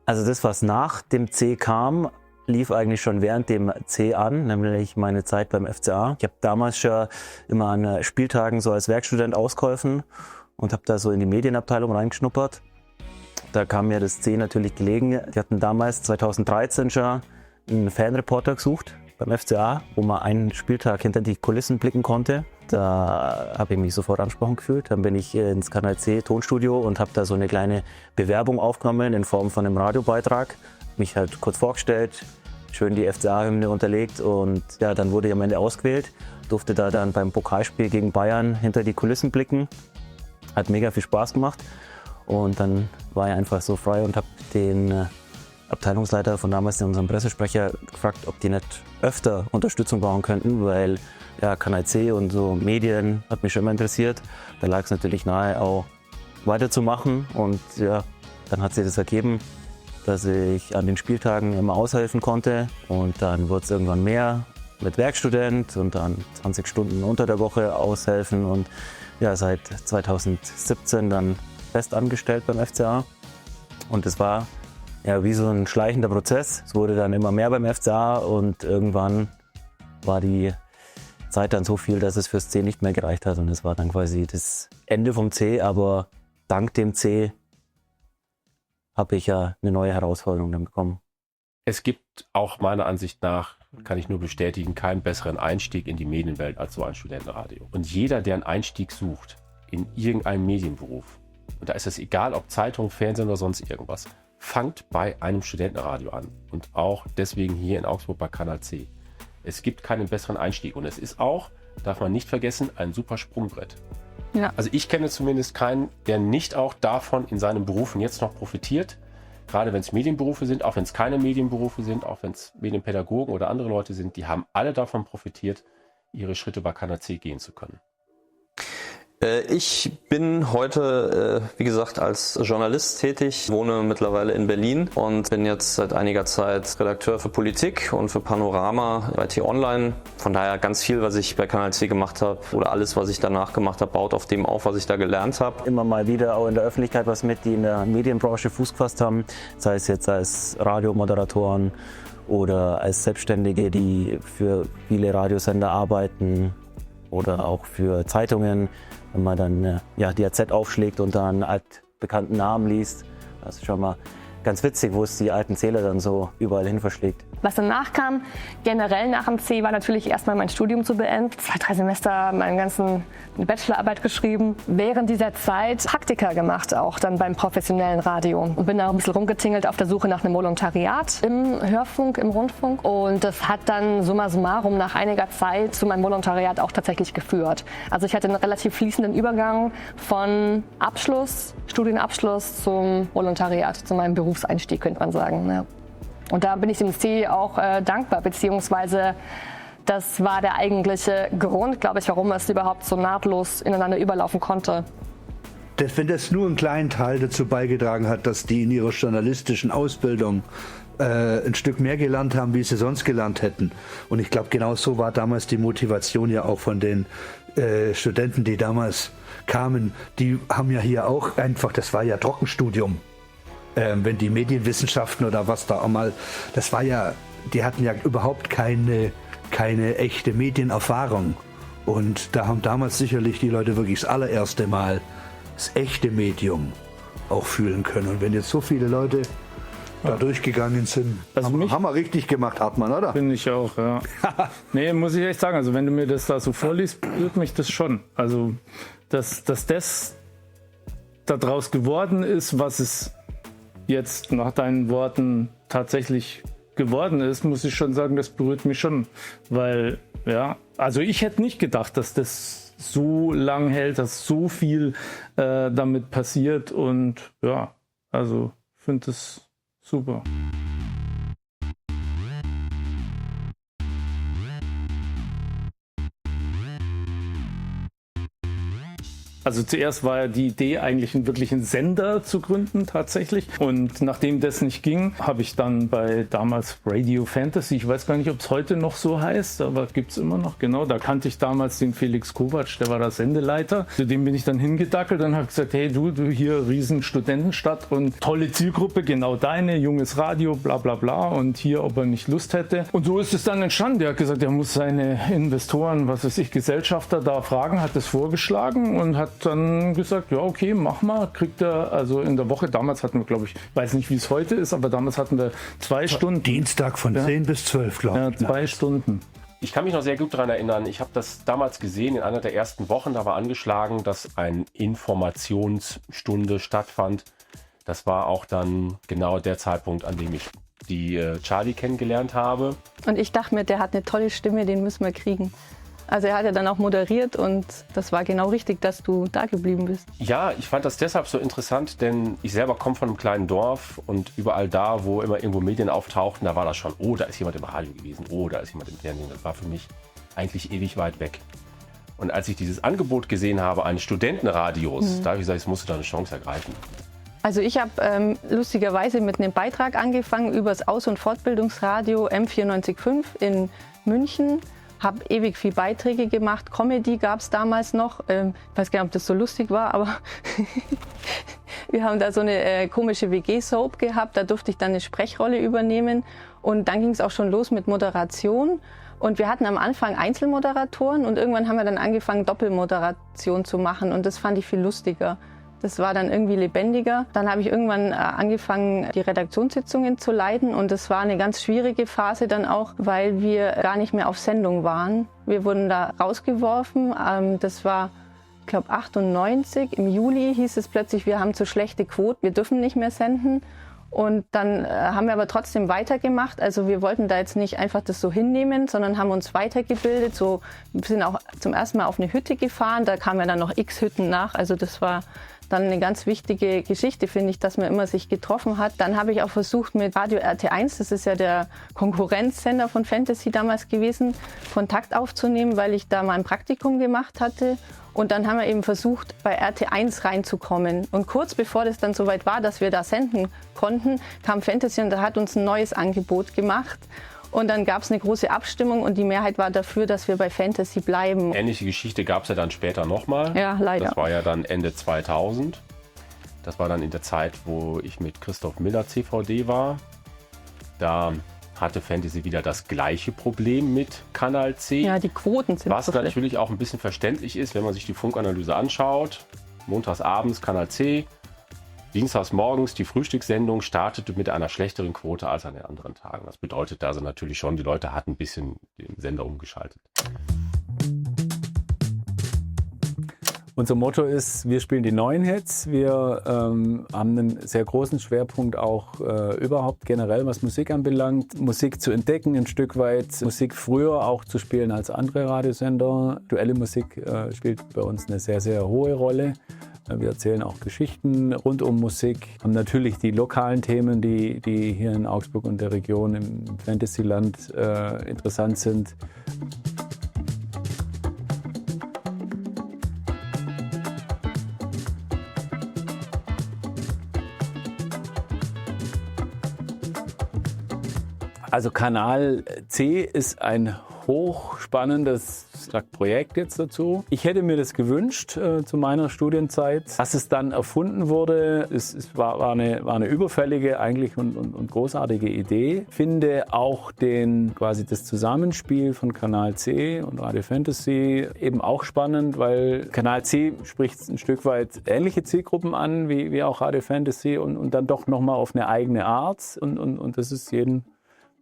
Also das, was nach dem C kam, lief eigentlich schon während dem C an, nämlich meine Zeit beim FCA. Ich habe damals schon immer an Spieltagen so als Werkstudent ausgeholfen und habe da so in die Medienabteilung reingeschnuppert. Da kam mir das C natürlich gelegen. Die hatten damals 2013 schon einen Fanreporter gesucht beim FCA, wo man einen Spieltag hinter die Kulissen blicken konnte. Da habe ich mich sofort angesprochen gefühlt. Dann bin ich ins Kanal C Tonstudio und habe da so eine kleine Bewerbung aufgenommen in Form von einem Radiobeitrag. Mich halt kurz vorgestellt, schön die FCA-Hymne unterlegt und ja, dann wurde ich am Ende ausgewählt. Durfte da dann beim Pokalspiel gegen Bayern hinter die Kulissen blicken. Hat mega viel Spaß gemacht und dann war ich einfach so frei und habe den Abteilungsleiter von damals, unseren Pressesprecher, gefragt, ob die nicht öfter Unterstützung brauchen könnten, weil ja, Kanal C und so Medien hat mich schon immer interessiert. Da lag es natürlich nahe, auch weiterzumachen und ja, dann hat sich das ergeben, dass ich an den Spieltagen immer aushelfen konnte und dann wurde es irgendwann mehr mit Werkstudent und dann 20 Stunden unter der Woche aushelfen und ja, seit 2017 dann fest angestellt beim FCA und es war ja wie so ein schleichender Prozess. Es wurde dann immer mehr beim FCA und irgendwann war die Zeit dann so viel, dass es fürs C nicht mehr gereicht hat. Und das war dann quasi das Ende vom C. Aber dank dem C habe ich ja eine neue Herausforderung dann bekommen. Es gibt auch meiner Ansicht nach, kann ich nur bestätigen, keinen besseren Einstieg in die Medienwelt als so ein Studentenradio. Und jeder, der einen Einstieg sucht in irgendeinen Medienberuf, und da ist es egal, ob Zeitung, Fernsehen oder sonst irgendwas, fangt bei einem Studentenradio an. Und auch deswegen hier in Augsburg bei Kanal C. Es gibt keinen besseren Einstieg. Und es ist auch, darf man nicht vergessen, ein super Sprungbrett. Ja. Also ich kenne zumindest keinen, der nicht auch davon in seinen Berufen jetzt noch profitiert. Gerade wenn es Medienberufe sind, auch wenn es keine Medienberufe sind, auch wenn es Medienpädagogen oder andere Leute sind, die haben alle davon profitiert, ihre Schritte bei Kanal C gehen zu können. Ich bin heute, wie gesagt, als Journalist tätig, wohne mittlerweile in Berlin und bin jetzt seit einiger Zeit Redakteur für Politik und für Panorama bei T-Online. Von daher ganz viel, was ich bei Kanal C gemacht habe oder alles, was ich danach gemacht habe, baut auf dem auf, was ich da gelernt habe. Immer mal wieder auch in der Öffentlichkeit was mit, die in der Medienbranche Fuß gefasst haben, sei es jetzt als Radiomoderatoren oder als Selbstständige, die für viele Radiosender arbeiten oder auch für Zeitungen. Wenn man dann die AZ aufschlägt und da einen altbekannten Namen liest, das ist schon mal ganz witzig, wo es die alten Zähler dann so überall hin verschlägt. Was danach kam, generell nach dem C, war natürlich erstmal mein Studium zu beenden. 2-3 Semester meine Bachelorarbeit geschrieben. Während dieser Zeit Praktika gemacht, auch dann beim professionellen Radio. Und bin da ein bisschen rumgetingelt auf der Suche nach einem Volontariat im Hörfunk, im Rundfunk. Und das hat dann summa summarum nach einiger Zeit zu meinem Volontariat auch tatsächlich geführt. Also ich hatte einen relativ fließenden Übergang von Studienabschluss zum Volontariat, zu meinem Berufseinstieg, könnte man sagen. Ja. Und da bin ich dem C auch dankbar, beziehungsweise das war der eigentliche Grund, glaube ich, warum es überhaupt so nahtlos ineinander überlaufen konnte. Wenn das nur einen kleinen Teil dazu beigetragen hat, dass die in ihrer journalistischen Ausbildung ein Stück mehr gelernt haben, wie sie sonst gelernt hätten. Und ich glaube, genau so war damals die Motivation ja auch von den Studenten, die damals kamen. Die haben ja hier auch einfach, das war ja Trockenstudium. Wenn die Medienwissenschaften oder was da auch mal, das war ja, die hatten ja überhaupt keine echte Medienerfahrung. Und da haben damals sicherlich die Leute wirklich das allererste Mal das echte Medium auch fühlen können. Und wenn jetzt so viele Leute da durchgegangen sind, also haben wir richtig gemacht, Hartmann, oder? Finde ich auch, ja. Nee, muss ich echt sagen, also wenn du mir das da so vorliest, berührt mich das schon. Also, dass das daraus geworden ist, was es jetzt nach deinen Worten tatsächlich geworden ist, muss ich schon sagen, das berührt mich schon. Weil, ja, also ich hätte nicht gedacht, dass das so lang hält, dass so viel damit passiert. Und ja, also finde es super. Also zuerst war ja die Idee, eigentlich einen wirklichen Sender zu gründen tatsächlich. Und nachdem das nicht ging, habe ich dann bei damals Radio Fantasy, ich weiß gar nicht, ob es heute noch so heißt, aber gibt es immer noch, genau, da kannte ich damals den Felix Kovac, der war der Sendeleiter. Zu dem bin ich dann hingedackelt und habe gesagt, hey du hier riesen Studentenstadt und tolle Zielgruppe, genau deine, junges Radio, bla bla bla und hier, ob er nicht Lust hätte. Und so ist es dann entstanden. Der hat gesagt, er muss seine Investoren, was weiß ich, Gesellschafter da fragen, hat es vorgeschlagen und hat dann gesagt, ja okay, mach mal, kriegt er, also in der Woche, damals hatten wir, glaube ich, weiß nicht wie es heute ist, aber damals hatten wir 2 Stunden. Dienstag von 10 bis 12, glaube ich. Ja, 2 Stunden. Ich kann mich noch sehr gut daran erinnern, ich habe das damals gesehen in einer der ersten Wochen, da war angeschlagen, dass eine Informationsstunde stattfand. Das war auch dann genau der Zeitpunkt, an dem ich die Charlie kennengelernt habe. Und ich dachte mir, der hat eine tolle Stimme, den müssen wir kriegen. Also er hat ja dann auch moderiert und das war genau richtig, dass du da geblieben bist. Ja, ich fand das deshalb so interessant, denn ich selber komme von einem kleinen Dorf und überall da, wo immer irgendwo Medien auftauchten, da war das schon, oh, da ist jemand im Radio gewesen, oh, da ist jemand im Fernsehen. Das war für mich eigentlich ewig weit weg. Und als ich dieses Angebot gesehen habe, eines Studentenradios, da habe ich gesagt, jetzt musst du da eine Chance ergreifen. Also ich habe lustigerweise mit einem Beitrag angefangen über das Aus- und Fortbildungsradio M94.5 in München. Habe ewig viel Beiträge gemacht. Comedy gab es damals noch. Ich weiß gar nicht, ob das so lustig war, aber wir haben da so eine komische WG-Soap gehabt. Da durfte ich dann eine Sprechrolle übernehmen. Und dann ging es auch schon los mit Moderation. Und wir hatten am Anfang Einzelmoderatoren und irgendwann haben wir dann angefangen, Doppelmoderation zu machen. Und das fand ich viel lustiger. Das war dann irgendwie lebendiger. Dann habe ich irgendwann angefangen, die Redaktionssitzungen zu leiten. Und das war eine ganz schwierige Phase dann auch, weil wir gar nicht mehr auf Sendung waren. Wir wurden da rausgeworfen. Das war, ich glaube, 98. Im Juli hieß es plötzlich, wir haben zu schlechte Quoten, wir dürfen nicht mehr senden. Und dann haben wir aber trotzdem weitergemacht. Also wir wollten da jetzt nicht einfach das so hinnehmen, sondern haben uns weitergebildet. So, wir sind auch zum ersten Mal auf eine Hütte gefahren. Da kamen ja dann noch x Hütten nach. Also das war dann eine ganz wichtige Geschichte, finde ich, dass man immer sich getroffen hat. Dann habe ich auch versucht, mit Radio RT1, das ist ja der Konkurrenzsender von Fantasy damals gewesen, Kontakt aufzunehmen, weil ich da mal ein Praktikum gemacht hatte. Und dann haben wir eben versucht, bei RT1 reinzukommen. Und kurz bevor das dann soweit war, dass wir da senden konnten, kam Fantasy und da hat uns ein neues Angebot gemacht. Und dann gab es eine große Abstimmung und die Mehrheit war dafür, dass wir bei Fantasy bleiben. Ähnliche Geschichte gab es ja dann später nochmal. Ja, leider. Das war ja dann Ende 2000. Das war dann in der Zeit, wo ich mit Christoph Miller CVD war. Da hatte Fantasy wieder das gleiche Problem mit Kanal C. Ja, die Quoten sind was so schlecht. natürlich auch ein bisschen verständlich ist, wenn man sich die Funkanalyse anschaut. Montags abends Kanal C, dienstags morgens die Frühstückssendung startete mit einer schlechteren Quote als an den anderen Tagen. Das bedeutet also natürlich schon, die Leute hatten ein bisschen den Sender umgeschaltet. Unser Motto ist, wir spielen die neuen Hits. Wir haben einen sehr großen Schwerpunkt auch überhaupt generell, was Musik anbelangt. Musik zu entdecken, ein Stück weit Musik früher auch zu spielen als andere Radiosender. Aktuelle Musik spielt bei uns eine sehr, sehr hohe Rolle. Wir erzählen auch Geschichten rund um Musik, haben natürlich die lokalen Themen, die hier in Augsburg und der Region im Fantasyland interessant sind. Also Kanal C ist ein hochspannendes Projekt jetzt dazu. Ich hätte mir das gewünscht zu meiner Studienzeit. Dass es dann erfunden wurde, war eine überfällige eigentlich und großartige Idee. Ich finde auch quasi das Zusammenspiel von Kanal C und Radio Fantasy eben auch spannend, weil Kanal C spricht ein Stück weit ähnliche Zielgruppen an wie auch Radio Fantasy und dann doch nochmal auf eine eigene Art und das ist jeden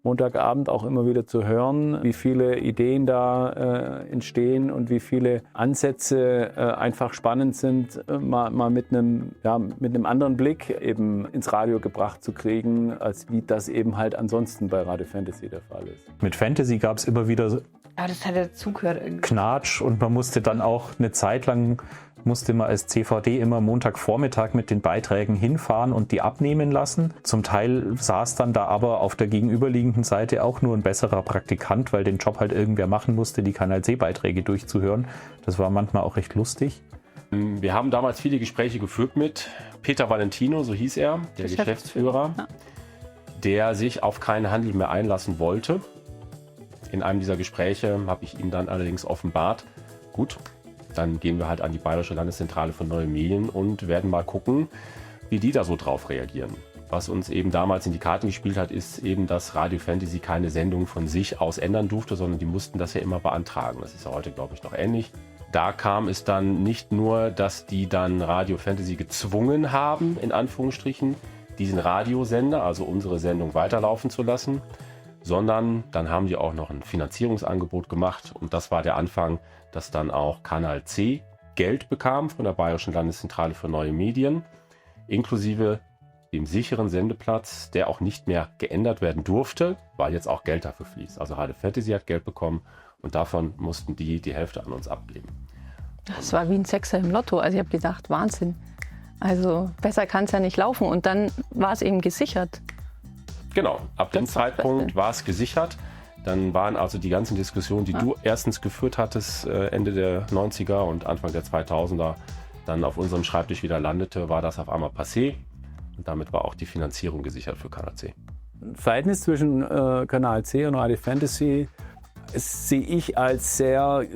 Montagabend auch immer wieder zu hören, wie viele Ideen da entstehen und wie viele Ansätze einfach spannend sind, mal mit einem anderen Blick eben ins Radio gebracht zu kriegen, als wie das eben halt ansonsten bei Radio Fantasy der Fall ist. Mit Fantasy gab es immer wieder Aber das hat ja dazugehört irgendwie. Knatsch und man musste dann auch eine Zeit lang als CVD immer Montagvormittag mit den Beiträgen hinfahren und die abnehmen lassen. Zum Teil saß dann da aber auf der gegenüberliegenden Seite auch nur ein besserer Praktikant, weil den Job halt irgendwer machen musste, die Kanal C-Beiträge durchzuhören. Das war manchmal auch recht lustig. Wir haben damals viele Gespräche geführt mit Peter Valentino, so hieß er, der Geschäftsführer, der sich auf keinen Handel mehr einlassen wollte. In einem dieser Gespräche habe ich ihm dann allerdings offenbart, gut, dann gehen wir halt an die Bayerische Landeszentrale für neue Medien und werden mal gucken, wie die da so drauf reagieren. Was uns eben damals in die Karten gespielt hat, ist eben, dass Radio Fantasy keine Sendung von sich aus ändern durfte, sondern die mussten das ja immer beantragen. Das ist ja heute, glaube ich, noch ähnlich. Da kam es dann nicht nur, dass die dann Radio Fantasy gezwungen haben, in Anführungsstrichen, diesen Radiosender, also unsere Sendung, weiterlaufen zu lassen, sondern dann haben die auch noch ein Finanzierungsangebot gemacht und das war der Anfang, dass dann auch Kanal C Geld bekam von der Bayerischen Landeszentrale für neue Medien, inklusive dem sicheren Sendeplatz, der auch nicht mehr geändert werden durfte, weil jetzt auch Geld dafür fließt. Also Radio Fantasy hat Geld bekommen und davon mussten die Hälfte an uns abgeben. Das war wie ein Sechser im Lotto. Also ich habe gedacht, Wahnsinn. Also besser kann es ja nicht laufen und dann war es eben gesichert. Genau, ab dem Zeitpunkt war es gesichert. Dann waren also die ganzen Diskussionen, die du erstens geführt hattest, Ende der 90er und Anfang der 2000er, dann auf unserem Schreibtisch wieder landete, war das auf einmal passé. Und damit war auch die Finanzierung gesichert für Kanal C. Verhältnis zwischen Kanal C und Radio Fantasy sehe ich als sehr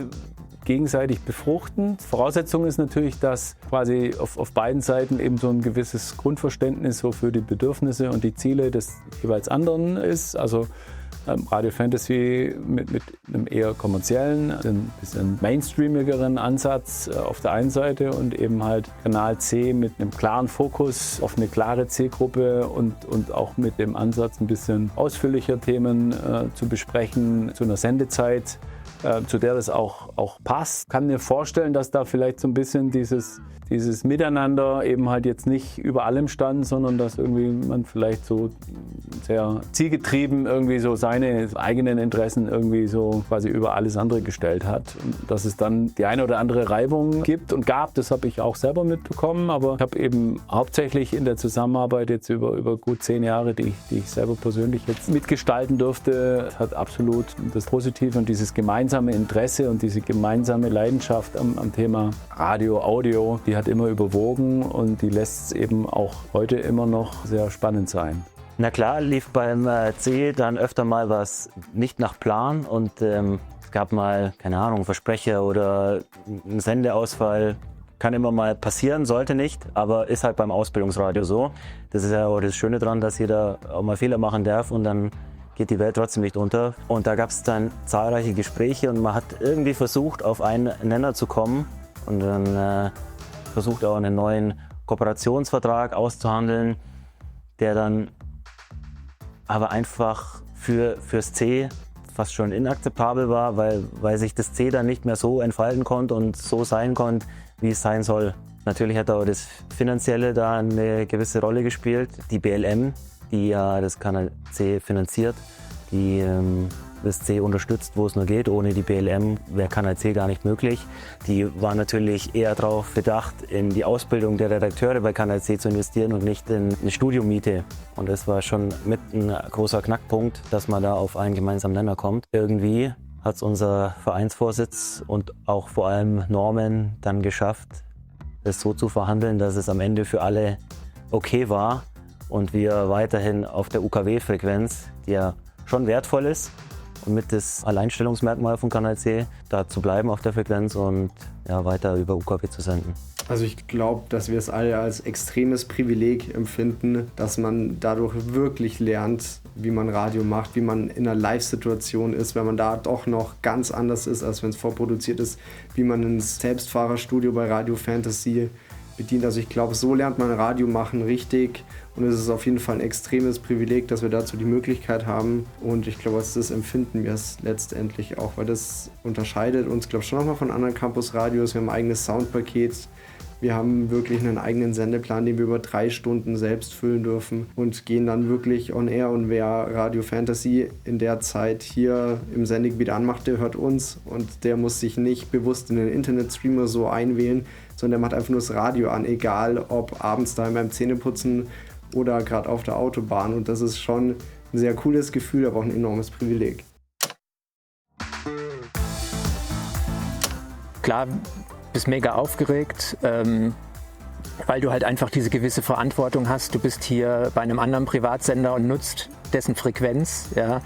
gegenseitig befruchtend. Voraussetzung ist natürlich, dass quasi auf beiden Seiten eben so ein gewisses Grundverständnis so für die Bedürfnisse und die Ziele des jeweils anderen ist. Also Radio Fantasy mit einem eher kommerziellen, ein bisschen mainstreamigeren Ansatz auf der einen Seite und eben halt Kanal C mit einem klaren Fokus auf eine klare Zielgruppe und auch mit dem Ansatz, ein bisschen ausführlicher Themen zu besprechen zu einer Sendezeit, zu der das auch passt. Kann mir vorstellen, dass da vielleicht so ein bisschen dieses Miteinander eben halt jetzt nicht über allem stand, sondern dass irgendwie man vielleicht so sehr zielgetrieben irgendwie so seine eigenen Interessen irgendwie so quasi über alles andere gestellt hat. Und dass es dann die eine oder andere Reibung gibt und gab, das habe ich auch selber mitbekommen, aber ich habe eben hauptsächlich in der Zusammenarbeit jetzt über gut 10 Jahre, die ich selber persönlich jetzt mitgestalten durfte, hat absolut das Positive und dieses gemeinsame Interesse und diese gemeinsame Leidenschaft am Thema Radio, Audio, die hat immer überwogen und die lässt es eben auch heute immer noch sehr spannend sein. Na klar, lief beim C dann öfter mal was nicht nach Plan und es gab mal, keine Ahnung, Versprecher oder einen Sendeausfall. Kann immer mal passieren, sollte nicht, aber ist halt beim Ausbildungsradio so. Das ist ja auch das Schöne daran, dass jeder auch mal Fehler machen darf und dann geht die Welt trotzdem nicht unter. Und da gab es dann zahlreiche Gespräche und man hat irgendwie versucht, auf einen Nenner zu kommen und dann versucht auch einen neuen Kooperationsvertrag auszuhandeln, der dann aber einfach fürs C fast schon inakzeptabel war, weil sich das C dann nicht mehr so entfalten konnte und so sein konnte, wie es sein soll. Natürlich hat auch das Finanzielle da eine gewisse Rolle gespielt. Die BLM, die ja das Kanal C finanziert, die das C unterstützt, wo es nur geht. Ohne die BLM wäre Kanal C gar nicht möglich. Die war natürlich eher darauf bedacht, in die Ausbildung der Redakteure bei Kanal C zu investieren und nicht in eine Studiomiete. Und das war schon mit ein großer Knackpunkt, dass man da auf einen gemeinsamen Nenner kommt. Irgendwie hat es unser Vereinsvorsitz und auch vor allem Norman dann geschafft, es so zu verhandeln, dass es am Ende für alle okay war und wir weiterhin auf der UKW-Frequenz, die ja schon wertvoll ist, und mit das Alleinstellungsmerkmal von Kanal C, da zu bleiben auf der Frequenz und ja, weiter über UKW zu senden. Also ich glaube, dass wir es alle als extremes Privileg empfinden, dass man dadurch wirklich lernt, wie man Radio macht, wie man in einer Live-Situation ist, wenn man da doch noch ganz anders ist, als wenn es vorproduziert ist, wie man ein Selbstfahrerstudio bei Radio Fantasy bedient. Also ich glaube, so lernt man Radio machen richtig und es ist auf jeden Fall ein extremes Privileg, dass wir dazu die Möglichkeit haben und ich glaube, das empfinden wir es letztendlich auch, weil das unterscheidet uns, glaube ich, schon nochmal von anderen Campusradios. Wir haben ein eigenes Soundpaket, wir haben wirklich einen eigenen Sendeplan, den wir über 3 Stunden selbst füllen dürfen und gehen dann wirklich on air und wer Radio Fantasy in der Zeit hier im Sendegebiet anmacht, der hört uns und der muss sich nicht bewusst in den Internetstreamer so einwählen, sondern der macht einfach nur das Radio an, egal ob abends daheim beim Zähneputzen oder gerade auf der Autobahn. Und das ist schon ein sehr cooles Gefühl, aber auch ein enormes Privileg. Klar, bist mega aufgeregt, weil du halt einfach diese gewisse Verantwortung hast. Du bist hier bei einem anderen Privatsender und nutzt dessen Frequenz, ja,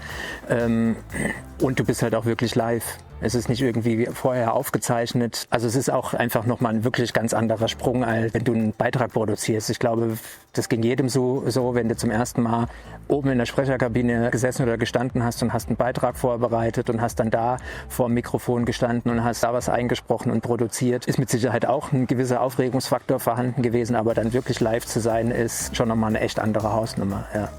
und du bist halt auch wirklich live. Es ist nicht irgendwie vorher aufgezeichnet. Also es ist auch einfach nochmal ein wirklich ganz anderer Sprung, als wenn du einen Beitrag produzierst. Ich glaube, das ging jedem so, wenn du zum ersten Mal oben in der Sprecherkabine gesessen oder gestanden hast und hast einen Beitrag vorbereitet und hast dann da vor dem Mikrofon gestanden und hast da was eingesprochen und produziert. Ist mit Sicherheit auch ein gewisser Aufregungsfaktor vorhanden gewesen, aber dann wirklich live zu sein, ist schon nochmal eine echt andere Hausnummer. Ja.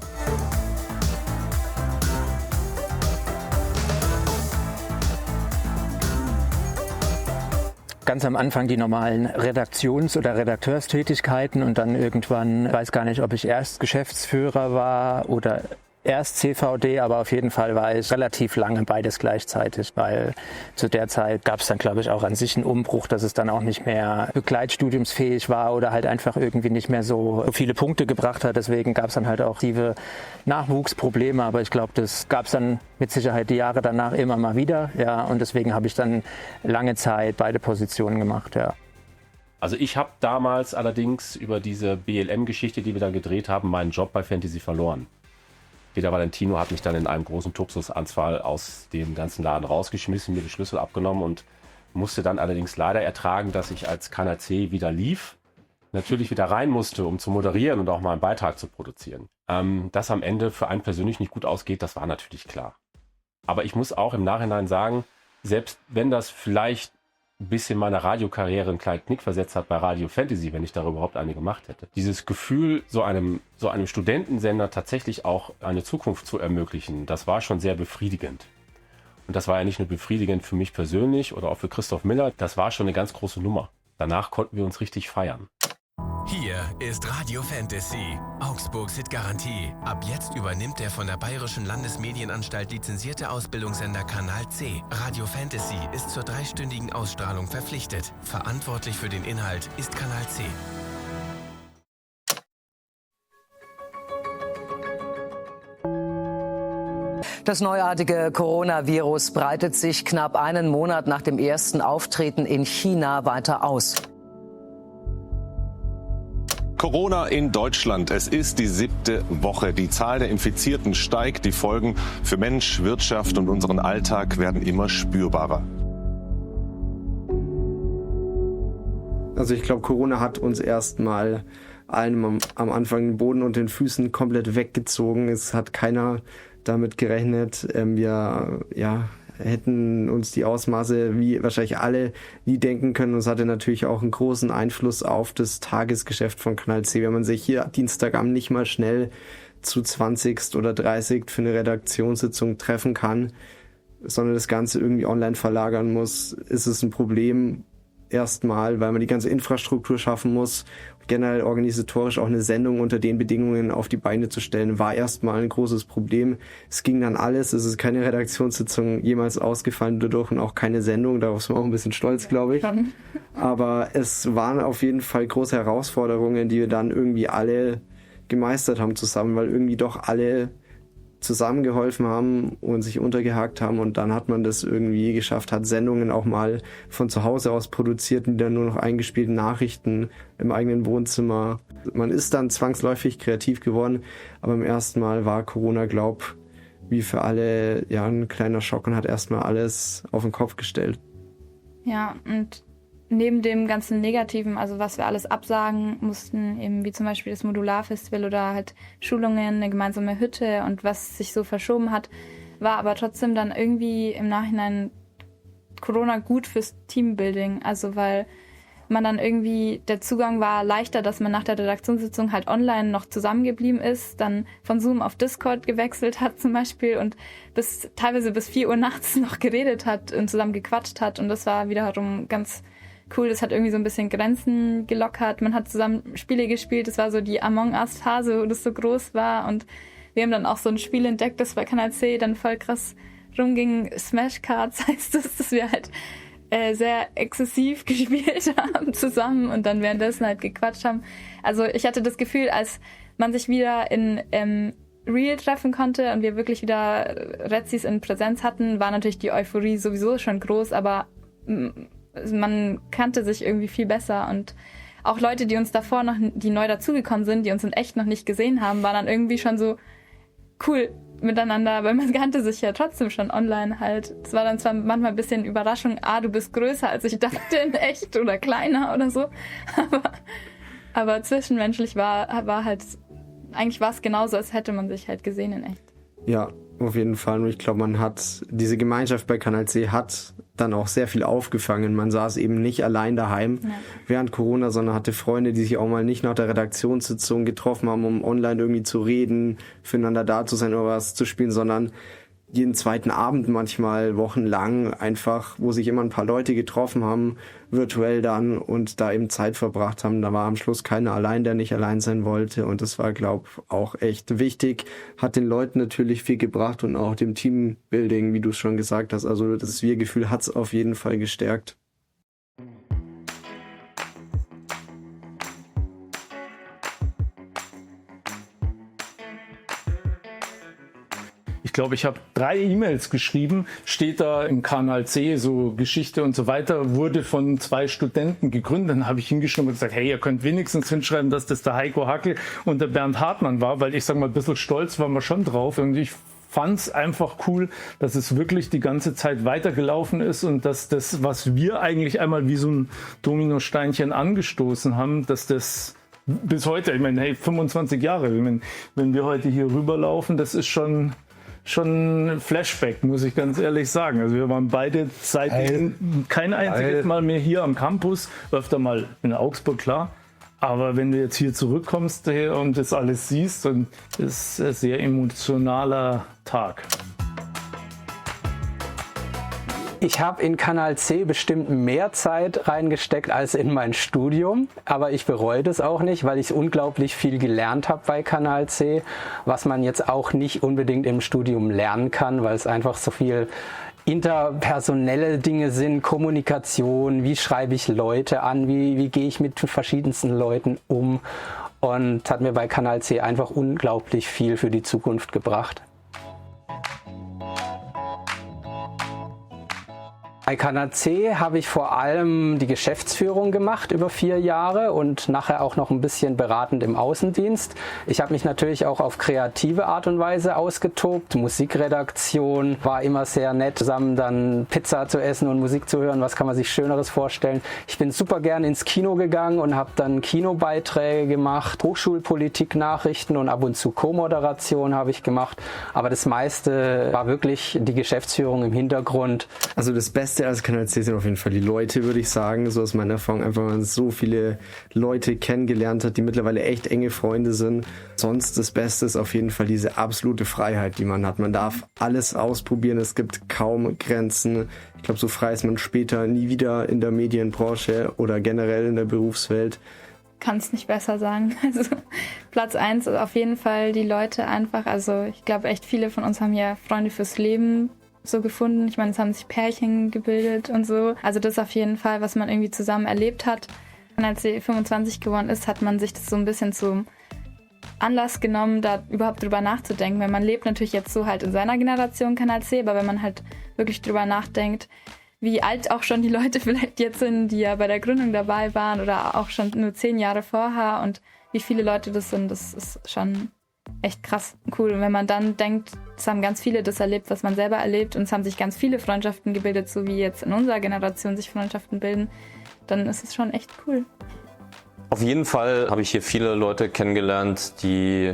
Ganz am Anfang die normalen Redaktions- oder Redakteurstätigkeiten und dann irgendwann, ich weiß gar nicht, ob ich erst Geschäftsführer war oder erst CVD, aber auf jeden Fall war ich relativ lange beides gleichzeitig, weil zu der Zeit gab es dann, glaube ich, auch an sich einen Umbruch, dass es dann auch nicht mehr begleitstudiumsfähig war oder halt einfach irgendwie nicht mehr so viele Punkte gebracht hat. Deswegen gab es dann halt auch diese Nachwuchsprobleme, aber ich glaube, das gab es dann mit Sicherheit die Jahre danach immer mal wieder, ja, und deswegen habe ich dann lange Zeit beide Positionen gemacht, ja. Also ich habe damals allerdings über diese BLM-Geschichte, die wir dann gedreht haben, meinen Job bei Fantasy verloren. Peter Valentino hat mich dann in einem großen Tupsusanfall aus dem ganzen Laden rausgeschmissen, mir die Schlüssel abgenommen und musste dann allerdings leider ertragen, dass ich als Kanal C wieder lief, natürlich wieder rein musste, um zu moderieren und auch mal einen Beitrag zu produzieren. Dass am Ende für einen persönlich nicht gut ausgeht, das war natürlich klar. Aber ich muss auch im Nachhinein sagen, selbst wenn das vielleicht ein bisschen meiner Radiokarriere einen kleinen Knick versetzt hat bei Radio Fantasy, wenn ich darüber überhaupt eine gemacht hätte. Dieses Gefühl, so einem Studentensender tatsächlich auch eine Zukunft zu ermöglichen, das war schon sehr befriedigend. Und das war ja nicht nur befriedigend für mich persönlich oder auch für Christoph Miller, das war schon eine ganz große Nummer. Danach konnten wir uns richtig feiern. Hier ist Radio Fantasy, Augsburgs Hitgarantie. Ab jetzt übernimmt der von der Bayerischen Landesmedienanstalt lizenzierte Ausbildungssender Kanal C. Radio Fantasy ist zur 3-stündigen Ausstrahlung verpflichtet. Verantwortlich für den Inhalt ist Kanal C. Das neuartige Coronavirus breitet sich knapp einen Monat nach dem ersten Auftreten in China weiter aus. Corona in Deutschland. Es ist die 7. Woche. Die Zahl der Infizierten steigt. Die Folgen für Mensch, Wirtschaft und unseren Alltag werden immer spürbarer. Also ich glaube, Corona hat uns erstmal allen am Anfang den Boden und den Füßen komplett weggezogen. Es hat keiner damit gerechnet. Wir hätten uns die Ausmaße, wie wahrscheinlich alle, nie denken können. Und es hatte natürlich auch einen großen Einfluss auf das Tagesgeschäft von Kanal C. Wenn man sich hier Dienstagabend nicht mal schnell zu 20 oder 30 für eine Redaktionssitzung treffen kann, sondern das Ganze irgendwie online verlagern muss, ist es ein Problem. Erstmal, weil man die ganze Infrastruktur schaffen muss. Generell organisatorisch auch eine Sendung unter den Bedingungen auf die Beine zu stellen, war erstmal ein großes Problem. Es ging dann alles. Es ist keine Redaktionssitzung jemals ausgefallen dadurch und auch keine Sendung. Darauf sind wir auch ein bisschen stolz, glaube ich. Aber es waren auf jeden Fall große Herausforderungen, die wir dann irgendwie alle gemeistert haben zusammen, weil irgendwie doch alle zusammengeholfen haben und sich untergehakt haben, und dann hat man das irgendwie geschafft, hat Sendungen auch mal von zu Hause aus produziert, die dann nur noch eingespielten Nachrichten im eigenen Wohnzimmer. Man ist dann zwangsläufig kreativ geworden, aber im ersten Mal war Corona, wie für alle ein kleiner Schock und hat erstmal alles auf den Kopf gestellt. Ja, und neben dem ganzen Negativen, also was wir alles absagen mussten, eben wie zum Beispiel das Modularfestival oder halt Schulungen, eine gemeinsame Hütte und was sich so verschoben hat, war aber trotzdem dann irgendwie im Nachhinein Corona gut fürs Teambuilding. Also weil man dann irgendwie, der Zugang war leichter, dass man nach der Redaktionssitzung halt online noch zusammengeblieben ist, dann von Zoom auf Discord gewechselt hat zum Beispiel und teilweise bis 4 Uhr nachts noch geredet hat und zusammen gequatscht hat, und das war wiederum ganz cool. Das hat irgendwie so ein bisschen Grenzen gelockert. Man hat zusammen Spiele gespielt. Das war so die Among Us-Phase, wo das so groß war. Und wir haben dann auch so ein Spiel entdeckt, das bei Kanal C dann voll krass rumging. Smash Cards heißt es, dass wir halt sehr exzessiv gespielt haben zusammen und dann währenddessen halt gequatscht haben. Also ich hatte das Gefühl, als man sich wieder in Real treffen konnte und wir wirklich wieder Rezis in Präsenz hatten, war natürlich die Euphorie sowieso schon groß, aber man kannte sich irgendwie viel besser, und auch Leute, die uns davor die neu dazugekommen sind, die uns in echt noch nicht gesehen haben, waren dann irgendwie schon so cool miteinander, weil man kannte sich ja trotzdem schon online halt. Es war dann zwar manchmal ein bisschen Überraschung, du bist größer als ich dachte in echt oder kleiner oder so, aber zwischenmenschlich war halt, eigentlich war es genauso, als hätte man sich halt gesehen in echt. Ja, auf jeden Fall. Und ich glaube, diese Gemeinschaft bei Kanal C hat dann auch sehr viel aufgefangen. Man saß eben nicht allein daheim während Corona, sondern hatte Freunde, die sich auch mal nicht nach der Redaktionssitzung getroffen haben, um online irgendwie zu reden, füreinander da zu sein oder was zu spielen, sondern jeden zweiten Abend manchmal wochenlang einfach, wo sich immer ein paar Leute getroffen haben, virtuell dann, und da eben Zeit verbracht haben. Da war am Schluss keiner allein, der nicht allein sein wollte, und das war, glaube ich, auch echt wichtig. Hat den Leuten natürlich viel gebracht und auch dem Teambuilding, wie du es schon gesagt hast. Also das Wir-Gefühl hat es auf jeden Fall gestärkt. Ich glaube, ich habe 3 E-Mails geschrieben, steht da im Kanal C, so Geschichte und so weiter, wurde von 2 Studenten gegründet. Dann habe ich hingeschrieben und gesagt, hey, ihr könnt wenigstens hinschreiben, dass das der Heiko Hackel und der Bernd Hartmann war, weil ich sage mal, ein bisschen stolz waren wir schon drauf. Und ich fand es einfach cool, dass es wirklich die ganze Zeit weitergelaufen ist und dass das, was wir eigentlich einmal wie so ein Dominosteinchen angestoßen haben, dass das bis heute, ich meine, hey, 25 Jahre, wenn wir heute hier rüberlaufen, das ist schon schon ein Flashback, muss ich ganz ehrlich sagen. Also wir waren beide seitdem kein einziges Mal mehr hier am Campus, öfter mal in Augsburg, klar. Aber wenn du jetzt hier zurückkommst und das alles siehst, dann ist es ein sehr emotionaler Tag. Ich habe in Kanal C bestimmt mehr Zeit reingesteckt als in mein Studium, aber ich bereue das auch nicht, weil ich unglaublich viel gelernt habe bei Kanal C, was man jetzt auch nicht unbedingt im Studium lernen kann, weil es einfach so viel interpersonelle Dinge sind, Kommunikation, wie schreibe ich Leute an, wie gehe ich mit verschiedensten Leuten um, und hat mir bei Kanal C einfach unglaublich viel für die Zukunft gebracht. Bei Kanal C habe ich vor allem die Geschäftsführung gemacht über 4 Jahre und nachher auch noch ein bisschen beratend im Außendienst. Ich habe mich natürlich auch auf kreative Art und Weise ausgetobt. Musikredaktion war immer sehr nett, zusammen dann Pizza zu essen und Musik zu hören. Was kann man sich Schöneres vorstellen? Ich bin super gern ins Kino gegangen und habe dann Kinobeiträge gemacht, Hochschulpolitik, Nachrichten und ab und zu Co-Moderation habe ich gemacht. Aber das meiste war wirklich die Geschäftsführung im Hintergrund. Also das Beste als Kanal C sind auf jeden Fall die Leute, würde ich sagen. So aus meiner Erfahrung, einfach, weil man so viele Leute kennengelernt hat, die mittlerweile echt enge Freunde sind. Sonst das Beste ist auf jeden Fall diese absolute Freiheit, die man hat. Man darf alles ausprobieren, es gibt kaum Grenzen. Ich glaube, so frei ist man später nie wieder in der Medienbranche oder generell in der Berufswelt. Kann es nicht besser sagen. Also Platz 1 ist auf jeden Fall die Leute einfach. Also ich glaube, echt viele von uns haben ja Freunde fürs Leben so gefunden. Ich meine, es haben sich Pärchen gebildet und so. Also das ist auf jeden Fall, was man irgendwie zusammen erlebt hat. Und als sie 25 geworden ist, hat man sich das so ein bisschen zum Anlass genommen, da überhaupt drüber nachzudenken. Weil man lebt natürlich jetzt so halt in seiner Generation Kanal C, aber wenn man halt wirklich drüber nachdenkt, wie alt auch schon die Leute vielleicht jetzt sind, die ja bei der Gründung dabei waren oder auch schon nur 10 Jahre vorher und wie viele Leute das sind, das ist schon echt krass cool. Und wenn man dann denkt, es haben ganz viele das erlebt, was man selber erlebt, und es haben sich ganz viele Freundschaften gebildet, so wie jetzt in unserer Generation sich Freundschaften bilden, dann ist es schon echt cool. Auf jeden Fall habe ich hier viele Leute kennengelernt, die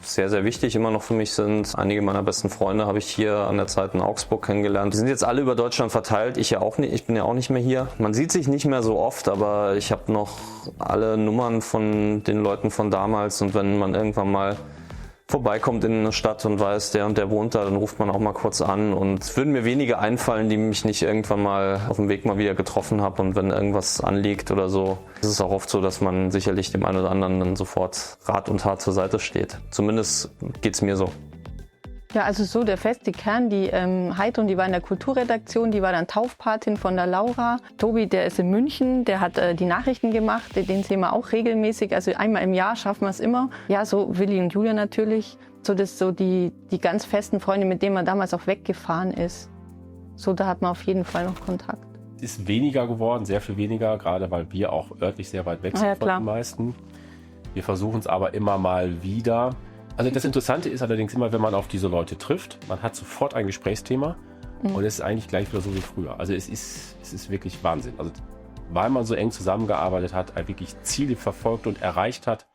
sehr, sehr wichtig immer noch für mich sind. Einige meiner besten Freunde habe ich hier an der Zeit in Augsburg kennengelernt. Die sind jetzt alle über Deutschland verteilt, ich ja auch nicht, ich bin ja auch nicht mehr hier. Man sieht sich nicht mehr so oft, aber ich habe noch alle Nummern von den Leuten von damals, und wenn man irgendwann mal vorbeikommt in eine Stadt und weiß, der und der wohnt da, dann ruft man auch mal kurz an, und es würden mir wenige einfallen, die mich nicht irgendwann mal auf dem Weg mal wieder getroffen habe, und wenn irgendwas anliegt oder so, ist es auch oft so, dass man sicherlich dem einen oder anderen dann sofort Rat und Tat zur Seite steht. Zumindest geht's mir so. Ja, also so der feste Kern, die Heidrun, die war in der Kulturredaktion, die war dann Taufpatin von der Laura. Tobi, der ist in München, der hat die Nachrichten gemacht, den sehen wir auch regelmäßig, also einmal im Jahr schaffen wir es immer. Ja, so Willi und Julia natürlich, so das so die ganz festen Freunde, mit denen man damals auch weggefahren ist. So, da hat man auf jeden Fall noch Kontakt. Ist weniger geworden, sehr viel weniger, gerade weil wir auch örtlich sehr weit weg sind von den meisten. Wir versuchen es aber immer mal wieder. Also das Interessante ist allerdings immer, wenn man auf diese Leute trifft, man hat sofort ein Gesprächsthema und es ist eigentlich gleich wieder so wie früher. Also es ist wirklich Wahnsinn. Also weil man so eng zusammengearbeitet hat, wirklich Ziele verfolgt und erreicht hat,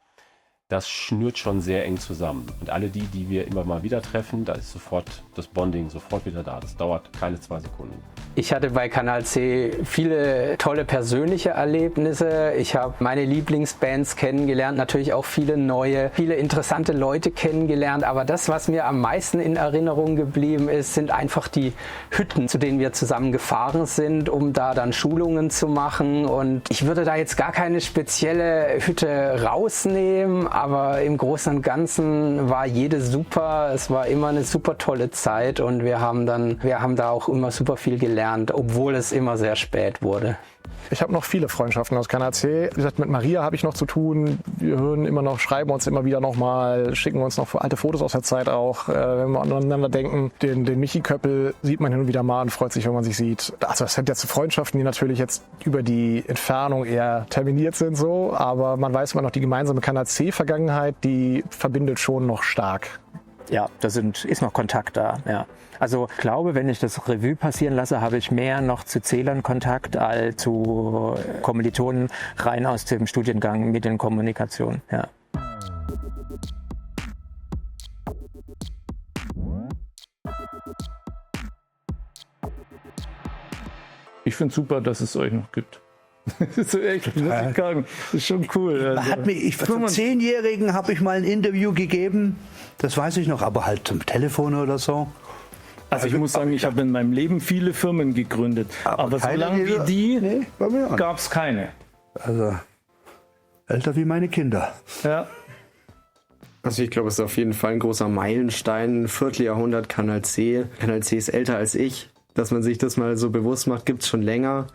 das schnürt schon sehr eng zusammen. Und alle die wir immer mal wieder treffen, da ist sofort das Bonding sofort wieder da. Das dauert keine 2 Sekunden. Ich hatte bei Kanal C viele tolle persönliche Erlebnisse. Ich habe meine Lieblingsbands kennengelernt, natürlich auch viele neue, viele interessante Leute kennengelernt. Aber das, was mir am meisten in Erinnerung geblieben ist, sind einfach die Hütten, zu denen wir zusammen gefahren sind, um da dann Schulungen zu machen. Und ich würde da jetzt gar keine spezielle Hütte rausnehmen, aber im Großen und Ganzen war jede super. Es war immer eine super tolle Zeit, und wir haben da auch immer super viel gelernt, obwohl es immer sehr spät wurde. Ich habe noch viele Freundschaften aus Kanal C. Wie gesagt, mit Maria habe ich noch zu tun. Wir hören immer noch, schreiben uns immer wieder noch mal, schicken uns noch alte Fotos aus der Zeit auch, wenn wir aneinander denken. Den Michi Köppel sieht man hin und wieder mal und freut sich, wenn man sich sieht. Also das sind jetzt Freundschaften, die natürlich jetzt über die Entfernung eher terminiert sind so, aber man weiß immer noch, die gemeinsame Kanal C-Vergangenheit, die verbindet schon noch stark. Ja, ist noch Kontakt da, ja. Also ich glaube, wenn ich das Revue passieren lasse, habe ich mehr noch zu Zählern Kontakt als zu Kommilitonen rein aus dem Studiengang Medienkommunikation, ja. Ich finde es super, dass es euch noch gibt. So echt, muss ich sagen. Das ist schon cool. Also, Zum 10-Jährigen habe ich mal ein Interview gegeben, das weiß ich noch, aber halt zum Telefon oder so. Also ich muss sagen, ich habe in meinem Leben viele Firmen gegründet, aber so lange wie die gab es keine. Also älter wie meine Kinder. Ja. Also ich glaube, es ist auf jeden Fall ein großer Meilenstein, ein Vierteljahrhundert Kanal C. Kanal C ist älter als ich. Dass man sich das mal so bewusst macht, gibt es schon länger.